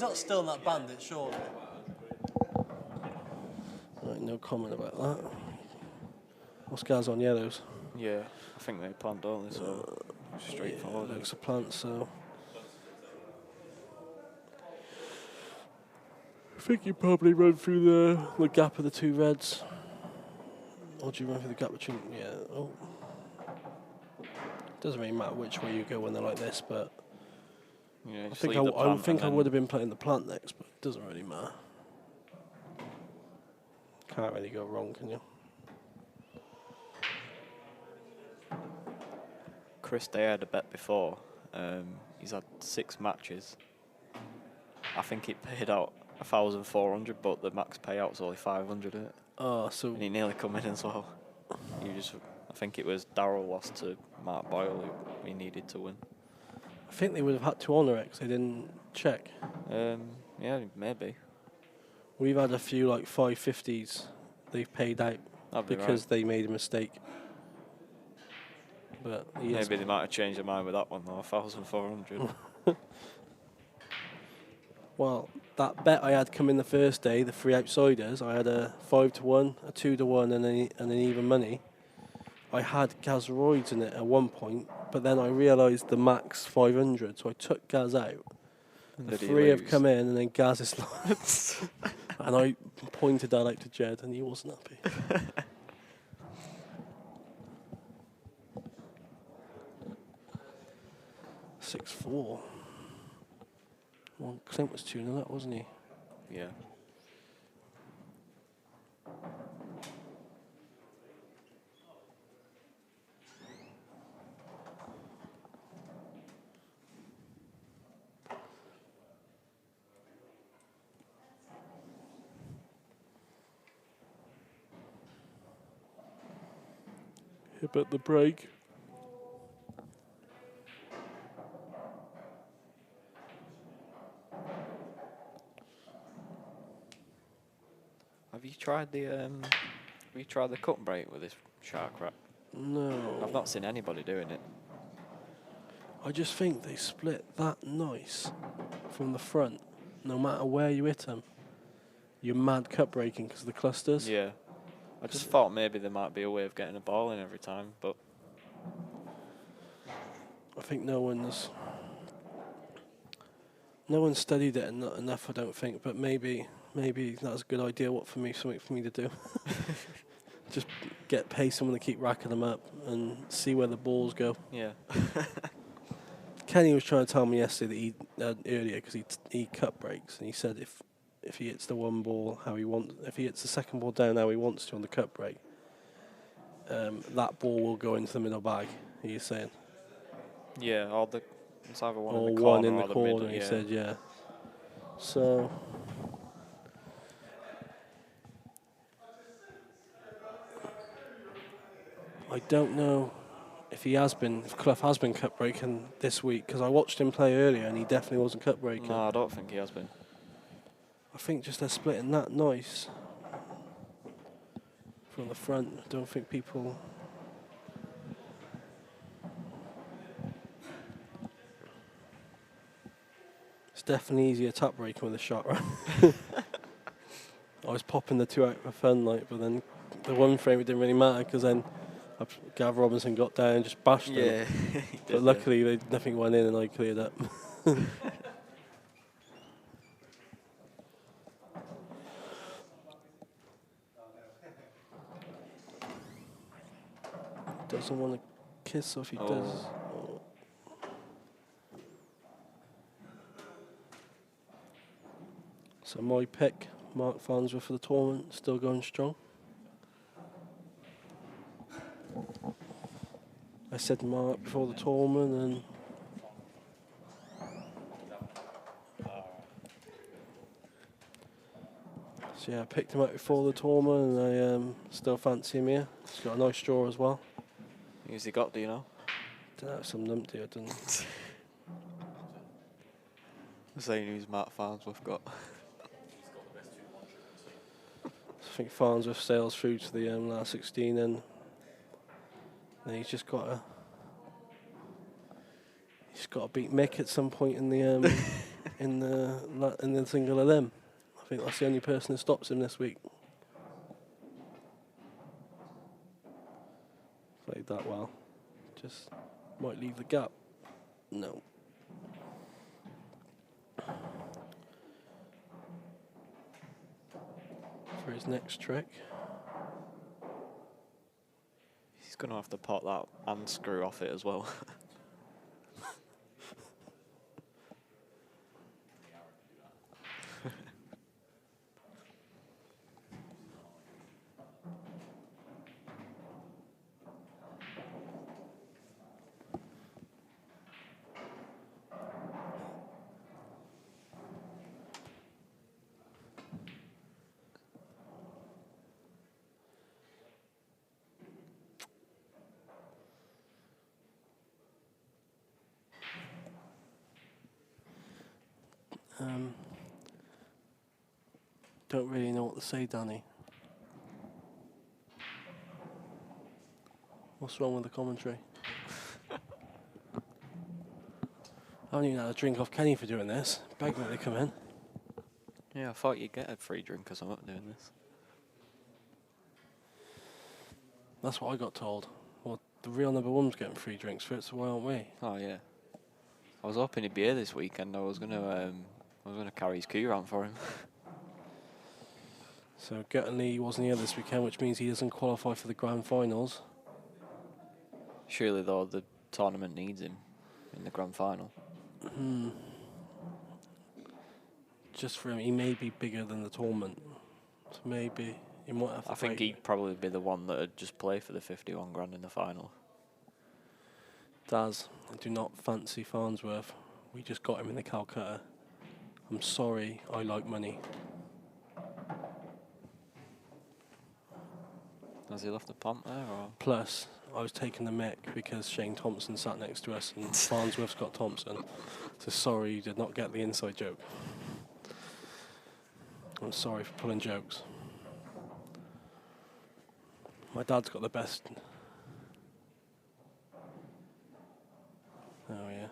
not still in that bandit, surely. Right, no comment about that. What's guys on yellows? Yeah, I think they plant, don't they? So straightforward. Yeah, looks a plant, so. I think you probably run through the gap of the two reds. Or do you run through the gap between? Yeah. Oh. Doesn't really matter which way you go when they're like this, but yeah, I think I would have been playing the plant next, but it doesn't really matter. Can't really go wrong, can you? Chris Day had a bet before. He's had 6 matches. I think it paid out 1,400, but the max payout's only 500. Oh, so. And he nearly come in as well. I think it was Darryl lost to Mark Boyle, who he needed to win. I think they would have had to honour it because they didn't check. Yeah, maybe. We've had a few like 550s they've paid out because they made a mistake. But maybe they might have changed their mind with that one though, 1,400. Well, that bet I had come in the first day, the 3 outsiders, I had a 5-1, a 2-1, and an even money. I had Gaz in it at one point, but then I realised the max 500, so I took Gaz out. The 3 have come in, and then Gaz is lost. And I pointed that out to Jed, and he wasn't happy. $6-4. Well, Clint was 2-0 up, wasn't he? Yeah. Hibbott the break. Have you tried the cut break with this shark wrap? No. I've not seen anybody doing it. I just think they split that nice from the front. No matter where you hit them, you're mad cut breaking because of the clusters. Yeah. I just thought maybe there might be a way of getting a ball in every time, but I think no one's studied it enough, I don't think. But maybe that's a good idea. Something for me to do. Just pay someone to keep racking them up and see where the balls go. Yeah. Kenny was trying to tell me yesterday that earlier because he cut breaks, and he said if he hits the one ball how he wants, if he hits the second ball down how he wants to on the cut break, that ball will go into the middle bag. He's saying. Yeah, it's either one or in the corner one in the or corner. middle, He said, yeah. So. I don't know if Clough has been cut breaking this week, because I watched him play earlier and he definitely wasn't cut breaking. No, I don't think he has been. I think just they're splitting that nice from the front. I don't think people. It's definitely easier tap breaking with a shot, right? I was popping the 2 out for fun, like, but then the one frame it didn't really matter because then Gav Robinson got down and just bashed them. Yeah. But luckily, nothing went in and I cleared up. Doesn't want to kiss, so if he does. Oh. So my pick, Mark Farnsworth for the tournament, still going strong. I said Mark before the tournament, and so yeah, I picked him up before the tournament, and I still fancy him here. He's got a nice draw as well. Who's he got, do you know? Don't know, some numpty, I don't know. I'm saying who's Matt Farnsworth got. I think Farnsworth sails through to the last 16, and then he's just got to beat Mick at some point in the in the single of them. I think that's the only person who stops him this week. Played that well. Just might leave the gap. No. For his next trick. He's going to have to pot that and screw off it as well. Don't really know what to say, Danny. What's wrong with the commentary? I haven't even had a drink off Kenny for doing this. Begging that they come in. Yeah, I thought you'd get a free drink because I'm up doing this. That's what I got told. Well, the real number one's getting free drinks for it, so why aren't we? Oh yeah. I was hoping he'd be here this weekend. I was gonna carry his cue around for him. So Guttenley wasn't here this weekend, which means he doesn't qualify for the grand finals. Surely though the tournament needs him in the grand final. Just for him, he may be bigger than the tournament. So maybe he might have to I think he'd probably be the one that would just play for the 51 grand in the final. Daz, I do not fancy Farnsworth. We just got him in the Calcutta. I'm sorry, I like money. Has he left the pump there, or? Plus, I was taking the mick because Shane Thompson sat next to us and Farnsworth's got Thompson. So sorry you did not get the inside joke. I'm sorry for pulling jokes. My dad's got the best. Oh yeah.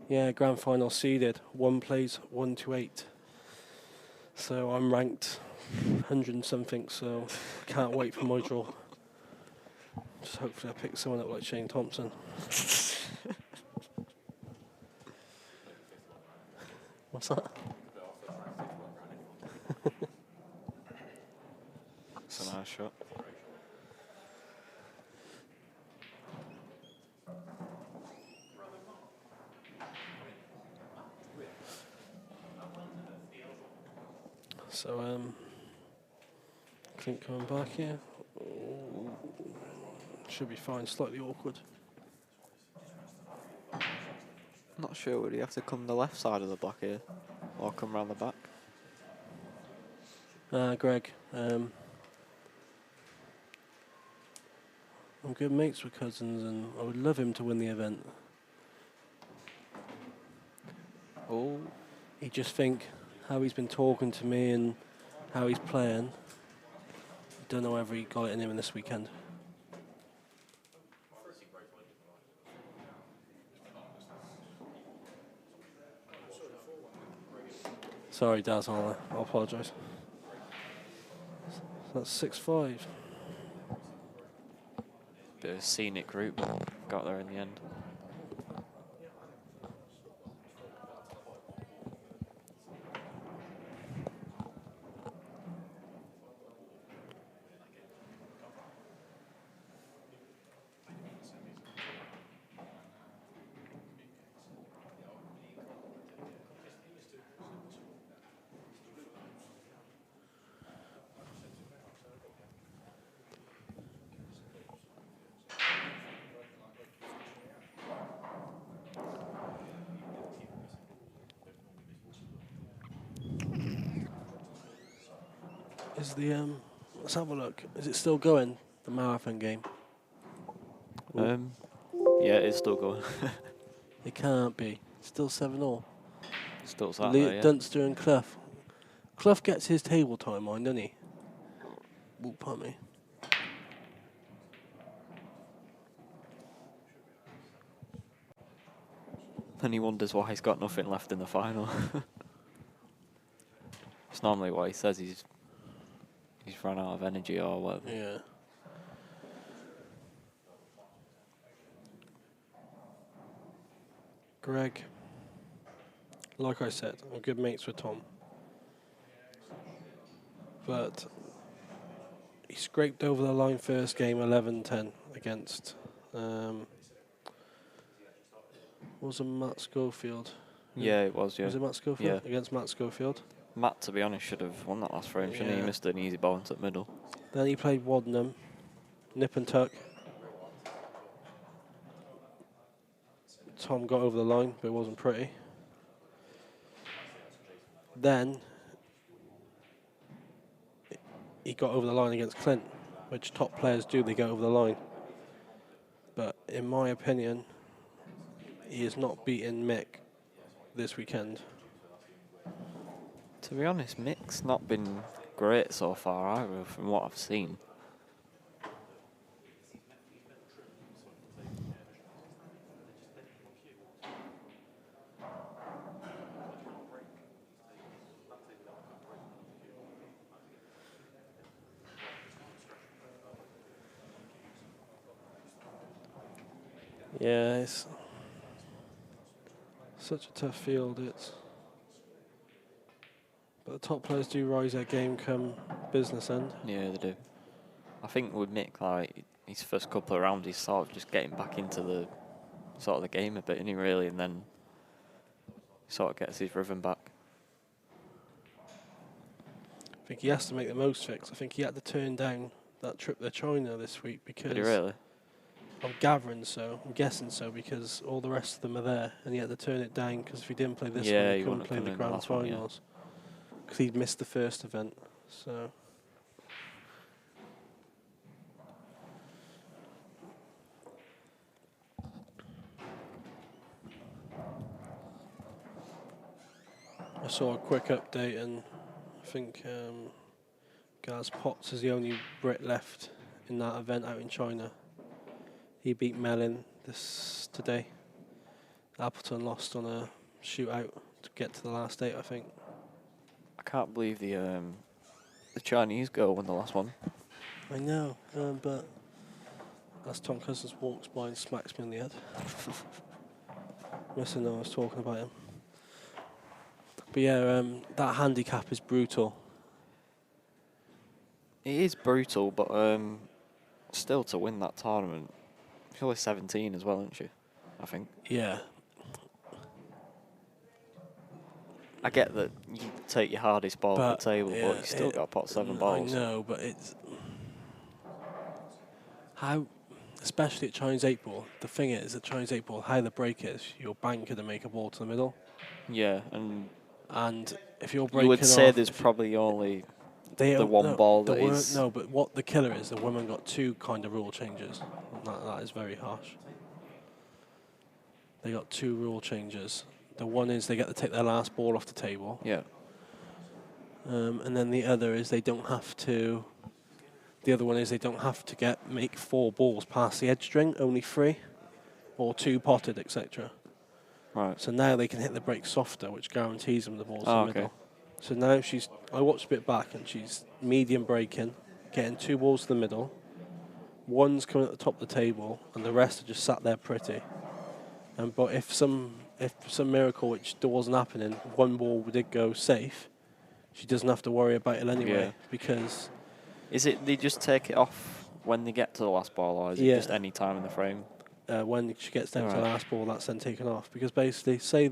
Yeah, grand final seeded. One plays 1 to 8. So I'm ranked 100 and something, so can't wait for my draw. Just hopefully I pick someone up like Shane Thompson. What's that? That's a nice shot. So, Clint coming back here. Should be fine, slightly awkward. Not sure, would he have to come the left side of the block here? Or come round the back? Greg, I'm good mates with Cousins and I would love him to win the event. Oh. He just think how he's been talking to me and how he's playing. Don't know whether he got it in him this weekend. Sorry, Daz, I'll apologise. That's 6-5. Bit of a scenic route, but got there in the end. Is the let's have a look. Is it still going, the marathon game? Yeah, it's still going. It can't be. It's still 7-all. Still sat there, yeah. Dunster and Clough. Clough gets his table time on, doesn't he? Oh, pardon me. And he wonders why he's got nothing left in the final. It's normally what he says. He's run out of energy or whatever. Yeah. Greg, like I said, I'm good mates with Tom. But he scraped over the line first game 11-10 against was it Matt Schofield? Yeah, it was, yeah. Was it Matt Schofield? Yeah. Against Matt Schofield. Matt, to be honest, should have won that last frame, shouldn't he? He missed an easy ball into the middle. Then he played Waddenham, nip and tuck. Tom got over the line, but it wasn't pretty. Then he got over the line against Clint, which top players do, they go over the line. But in my opinion, he is not beating Mick this weekend. To be honest, Mick's not been great so far either, from what I've seen. Yeah, it's such a tough field. But the top players do rise their game come business end. Yeah, they do. I think with Mick, like his first couple of rounds, he's sort of just getting back into the sort of the game a bit, isn't he, really? And then sort of gets his rhythm back. I think he has to make the most fix. I think he had to turn down that trip to China this week because. Did he really? I'm gathering so. I'm guessing so because all the rest of them are there, and he had to turn it down because if he didn't play this one, he couldn't play the grand finals. Because he'd missed the first event, so. I saw a quick update, and I think Gaz Potts is the only Brit left in that event out in China. He beat Mellin today. Appleton lost on a shootout to get to the last 8, I think. I can't believe the Chinese girl won the last one. I know, but as Tom Cousins walks by and smacks me on the head. Must have known I was talking about him. But yeah, that handicap is brutal. It is brutal, but still to win that tournament, she's only 17 as well, isn't she? I think. Yeah. I get that you take your hardest ball off the table, yeah, but you still got to pot 7 balls. I know, but it's how, especially at Chinese 8 ball. The thing is, at Chinese 8 ball, how the break is, you're banking to make a ball to the middle. Yeah, and if you're breaking, you would say there's probably only the one ball that is. No, but what the killer is, the women got 2 kind of rule changes. That is very harsh. They got 2 rule changes. The one is they get to take their last ball off the table. Yeah. And then the other is they don't have to The other one is they don't have to make 4 balls past the edge string, only 3, or 2 potted, etc. Right. So now they can hit the break softer, which guarantees them the balls in the Okay. middle. So now I watched a bit back, and she's medium breaking, getting 2 balls to the middle. One's coming at the top of the table, and the rest are just sat there pretty. But if some miracle which wasn't happening, 1 ball did go safe, she doesn't have to worry about it anyway, because... Is it they just take it off when they get to the last ball, or is it just any time in the frame? When she gets down to the last ball, that's then taken off. Because basically, say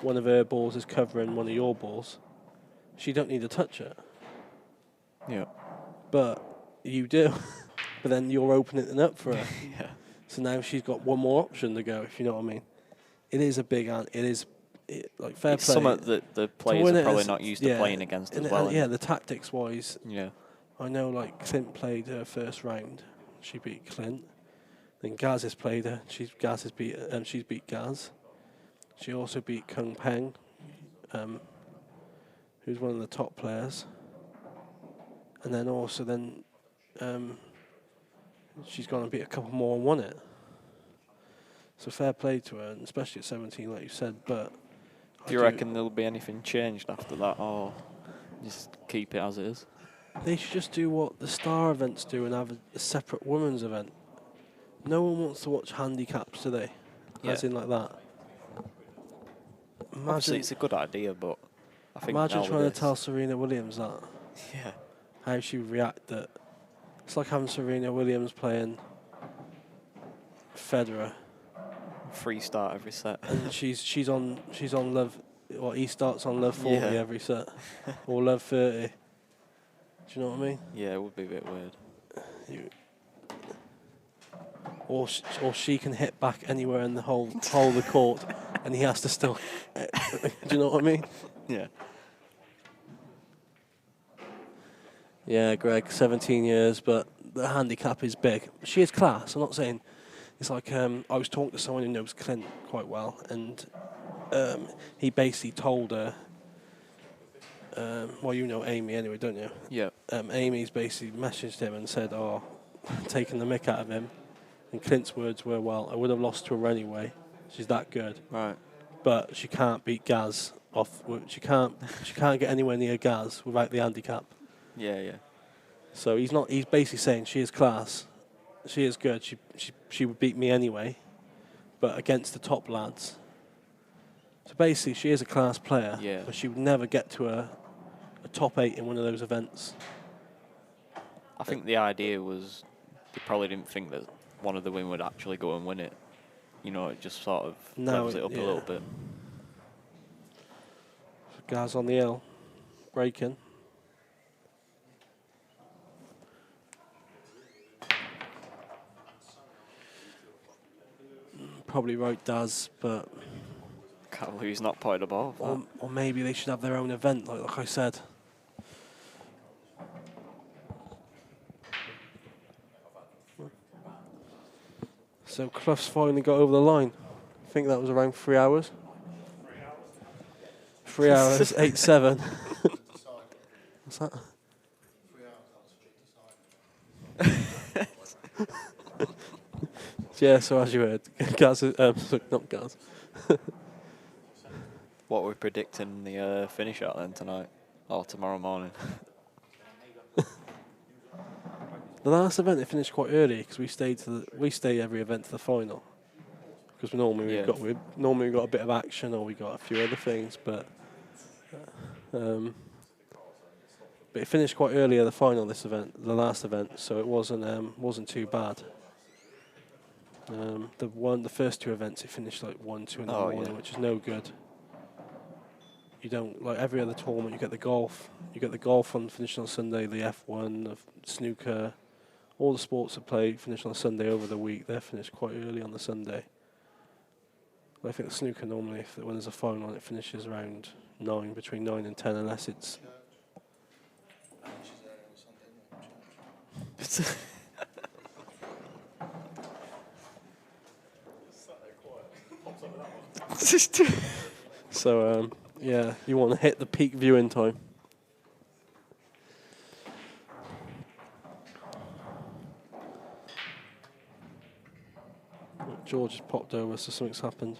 one of her balls is covering one of your balls, she don't need to touch it. Yeah. But you do. But then you're opening it up for her. Yeah. So now she's got one more option to go, if you know what I mean. It is a big... fair it's play. It's something that the players are probably not used to playing against as well. The tactics-wise... Yeah. I know, like, Clint played her first round. She beat Clint. Then Gaz has played her. She's beat Gaz. She also beat Kung Peng, who's one of the top players. And then she's gone and beat a couple more and won it. So fair play to her, and especially at 17, like you said. But do you reckon there'll be anything changed after that, or just keep it as it is? They should just do what the star events do and have a separate women's event. No one wants to watch handicaps, do they? Yeah. As in like that. Obviously, it's a good idea, but I think imagine nowadays, trying to tell Serena Williams that. Yeah. How she would react. That it's like having Serena Williams playing Federer. Free start every set. And she's on love. Or he starts on love 40 every set, or love 30. Do you know what I mean? Yeah, it would be a bit weird. Or she can hit back anywhere in the whole of the court, and he has to still... do you know what I mean? Yeah. Yeah, Greg, 17 years, but the handicap is big. She is class, I'm not saying... It's like, I was talking to someone who knows Clint quite well, and he basically told her... well, you know Amy anyway, don't you? Yeah. Amy's basically messaged him and said, taking the mick out of him. And Clint's words were, well, I would have lost to her anyway. She's that good. Right. But she can't beat Gaz off. She can't get anywhere near Gaz without the handicap. Yeah, yeah. So he's basically saying she is class. She is good. She would beat me anyway. But against the top lads. So basically she is a class player. Yeah. But she would never get to a top 8 in one of those events. I think the idea was they probably didn't think that one of the women would actually go and win it. You know, it just sort of levels it up a little bit. Gaz on the hill, breaking. Probably right, Daz, but... Can't believe he's not potted above. Or maybe they should have their own event, like I said. So Clough's finally got over the line. I think that was around 3 hours. 3 hours, 8-7. What's that? 3 hours. Yeah, so as you heard, Gaz, not Gaz. What we're predicting the finish at then tonight, or tomorrow morning. The last event they finished quite early because we stay every event to the final because we've got a bit of action or we got a few other things, but it finished quite early at the final the last event, so it wasn't too bad. The first 2 events it finished like 1-2 in the morning, which is no good. You don't, like every other tournament, you get the golf on finishing on Sunday, the F1, the snooker, all the sports that play finish on Sunday over the week. They're finished quite early on the Sunday. I think the snooker normally, when there's a final, it finishes around 9, between 9 and 10, unless it's. So yeah, you want to hit the peak viewing time. George has popped over, so something's happened.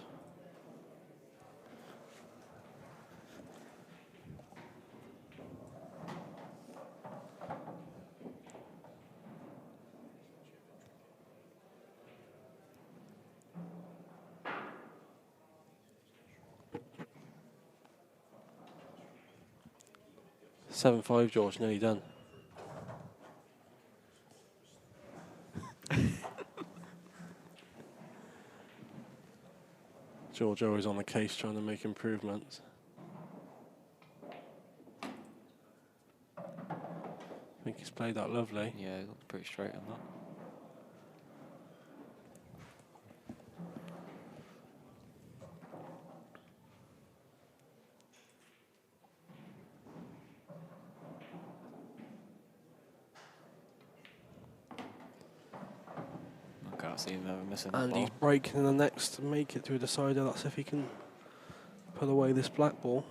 (7-5) George, nearly done. George always on the case trying to make improvements. I think he's played that lovely. Yeah, he looked pretty straight on that. I can't see him ever missing that And ball. he's breaking in the next to make it to a decider. That's if he can put away this black ball.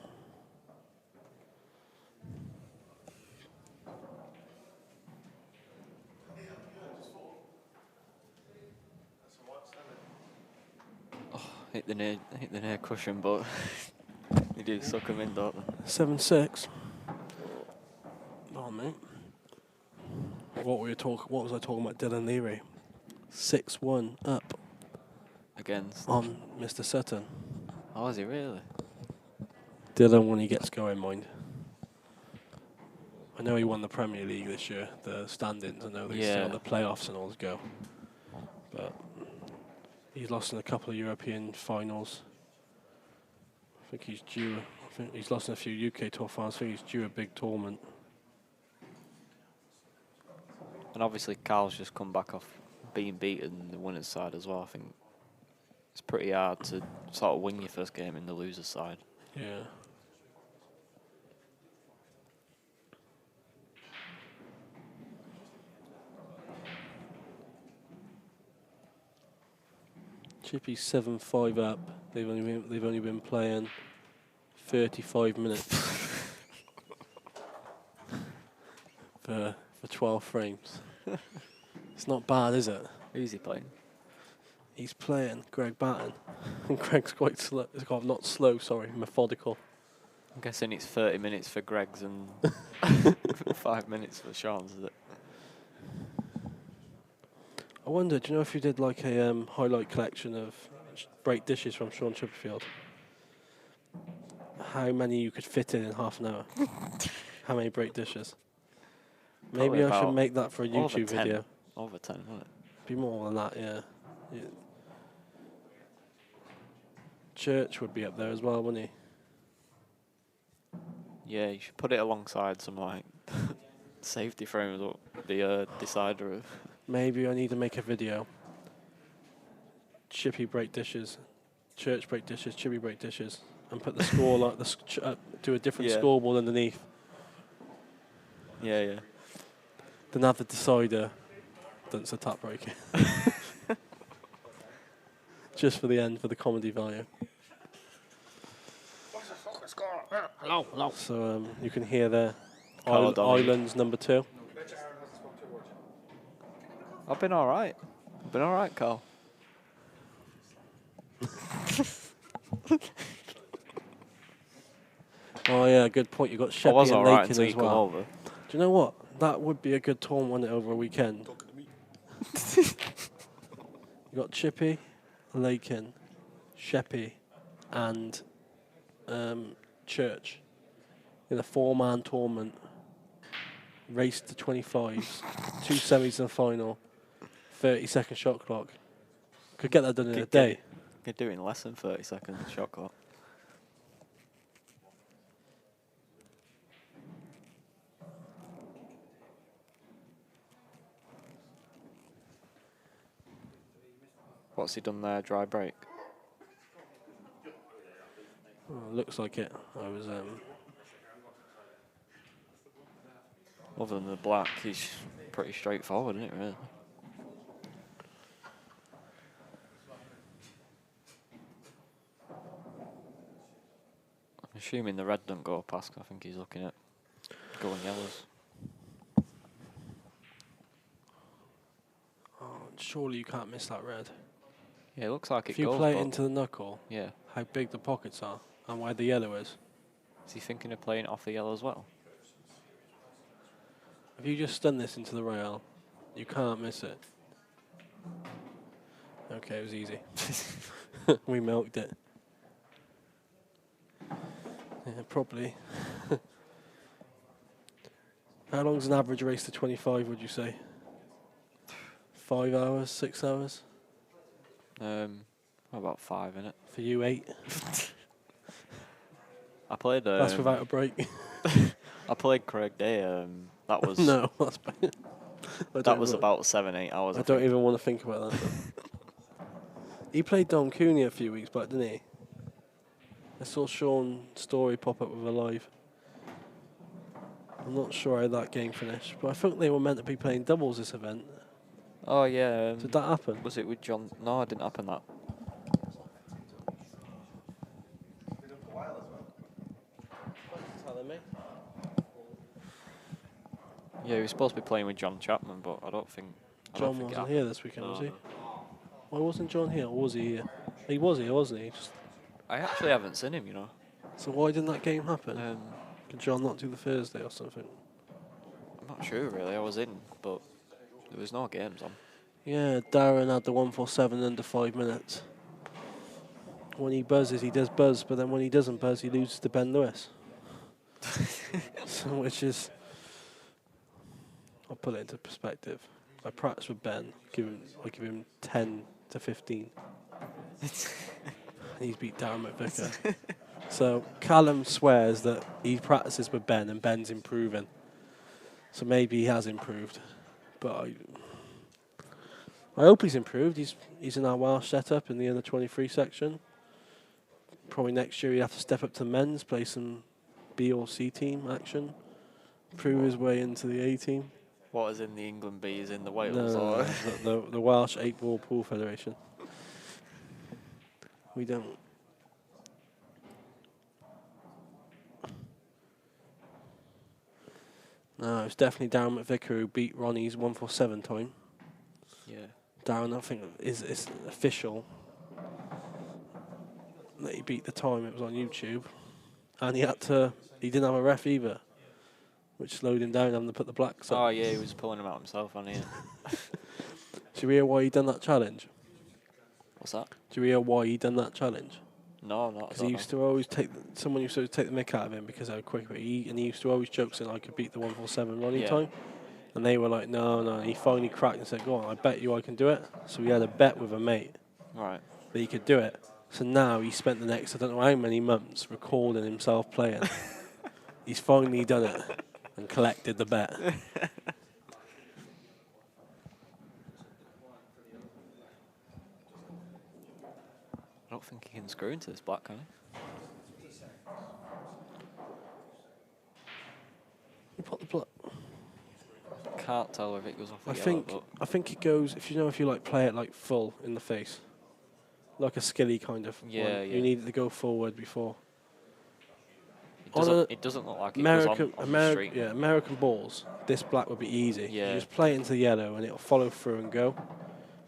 Hit the near cushion, but they do suck him in, don't they? 7-6. Oh, mate. What was I talking about? Dylan Leary. 6-1 up Against. on Mr. Sutton. Oh, is he really? Dylan when he gets going, mind. I know he won the Premier League this year, the standings. I know they still have the playoffs and all to go. But he's lost in a couple of European finals. I think he's due. I think he's lost in a few UK Tour finals. I think he's due a big tournament. And obviously, Carl's just come back off being beaten in the winner's side as well. I think it's pretty hard to sort of win your first game in the loser's side. Yeah. Chippy's 7-5 up. They've only been playing 35 minutes for 12 frames. It's not bad, is it? Who's he playing? He's playing Greg Batten. And Greg's quite slow. Not slow, sorry, methodical. I'm guessing it's 30 minutes for Greg's and 5 minutes for Sean's, is it? I wonder, do you know if you did like a highlight collection of break dishes from Sean Chipperfield? How many you could fit in half an hour? How many break dishes? Maybe I should make that for a YouTube video. Over 10, wouldn't it? Be more than that, yeah. Church would be up there as well, wouldn't he? Yeah, you should put it alongside some like safety frames or the decider. Maybe I need to make a video. Chippy break dishes, Church break dishes, Chippy break dishes, and put the score like do a different scoreboard underneath. Yeah, yeah. Then have the decider. That's a tap breaker. Just for the end, for the comedy value. What's the fucking score? Hello, hello. So you can hear there. Carl Islands number 2. I've been all right. Carl. Oh yeah, good point. You got I Sheppy was and all right Lakin until you as come well. over. Do you know what? That would be a good tournament over a weekend. You got Chippy, Lakin, Sheppy, and Church in a 4-man tournament. Race to 25s, 2 semis and a final, 30-second shot clock. Could get that done in a day. You're doing less than 30 seconds shot clock. What's he done there? Dry break? Oh, looks like it. I was Other than the black, he's pretty straightforward, isn't it, really? I'm assuming the red don't go past. I think he's looking at going yellows. surely you can't miss that red. Yeah, it looks like If it you goes. play it but into the knuckle, yeah. how big the pockets are and where the yellow is. Is he thinking of playing it off the yellow as well? If you just stun this into the rail, you can't miss it. Okay, it was easy. We milked it. Yeah, probably. How long's an average race to 25, would you say? 5 hours, 6 hours? About 5, innit? For you, 8? I played. That's without a break. I played Craig Day. That was No, that's bad. that was about 7-8 hours. I don't even want to think about that. He played Dom Cooney a few weeks back, didn't he? I saw Sean Story pop up with a live. I'm not sure how that game finished, but I think they were meant to be playing doubles this event. Oh yeah. Did that happen? Was it with John? No, it didn't happen. That. Yeah, he was supposed to be playing with John Chapman, but I don't think. John wasn't here this weekend, was he? Why wasn't John here, or was he here? He was here, wasn't he? I actually haven't seen him, you know. So why didn't that game happen? Did John not do the Thursday or something? I'm not sure, really. I was in, but there was no games on. Yeah, Darren had the 147 under 5 minutes. When he buzzes, he does buzz, but then when he doesn't buzz, he loses to Ben Lewis. So, which is... I'll put it into perspective. I practice with Ben. I give him 10 to 15. And he's beat Darren McVicker. So Callum swears that he practices with Ben and Ben's improving. So maybe he has improved. But I hope he's improved. He's in our Welsh setup in the under 23 section. Probably next year he'll have to step up to men's, play some B or C team action. Prove his way into the A team. What is in the England B is in the Wales? No, the Welsh 8-ball pool federation. We don't. No, it's definitely Darren McVicker who beat Ronnie's 147 time. Yeah. Darren, I think, is official that he beat the time. It was on YouTube. And he didn't have a ref either, which slowed him down having to put the blacks up. Oh, yeah, he was pulling them out himself, wasn't he? Do you hear why he done that challenge? What's that? Do you hear why he done that challenge? No, not. Because he used to always someone used to take the mick out of him because how quick he used to always joke saying I could beat the 147 Ronnie time. And they were like, no. And he finally cracked and said, go on, I bet you I can do it. So he had a bet with a mate that he could do it. So now he spent the next, I don't know how many months, recording himself playing. He's finally done it and collected the bet. I don't think he can screw into this black, can he? You put the black. Can't tell if it goes off the I think it goes, if you like play it like full in the face. Like a skilly kind of one. You need it to go forward before. It doesn't look like it goes on the street. Yeah, American balls, this black would be easy. Yeah. You just play it into the yellow and it'll follow through and go.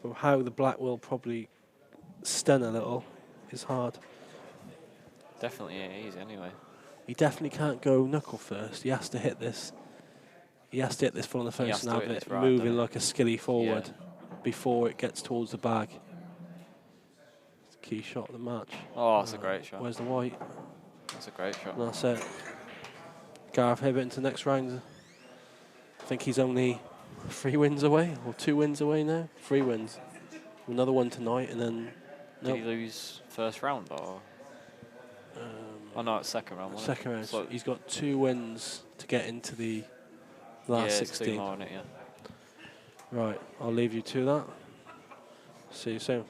But how the black will probably stun a little is hard. Definitely ain't easy anyway. He definitely can't go knuckle first. He has to hit this. He has to hit this full on the face and have it moving like a skilly forward before it gets towards the bag. It's a key shot of the match. Oh, that's a great shot. Where's the white? That's a great shot. And that's it. Gareth Hibbott into the next round. I think he's only 3 wins away, or 2 wins away now. 3 wins. Another one tonight, and then... Did he lose first round, or...? Oh, no, it's second round, wasn't it? Second round. So he's got 2 wins to get into the last 16. 2 more, isn't it, Right, I'll leave you to that. See you soon.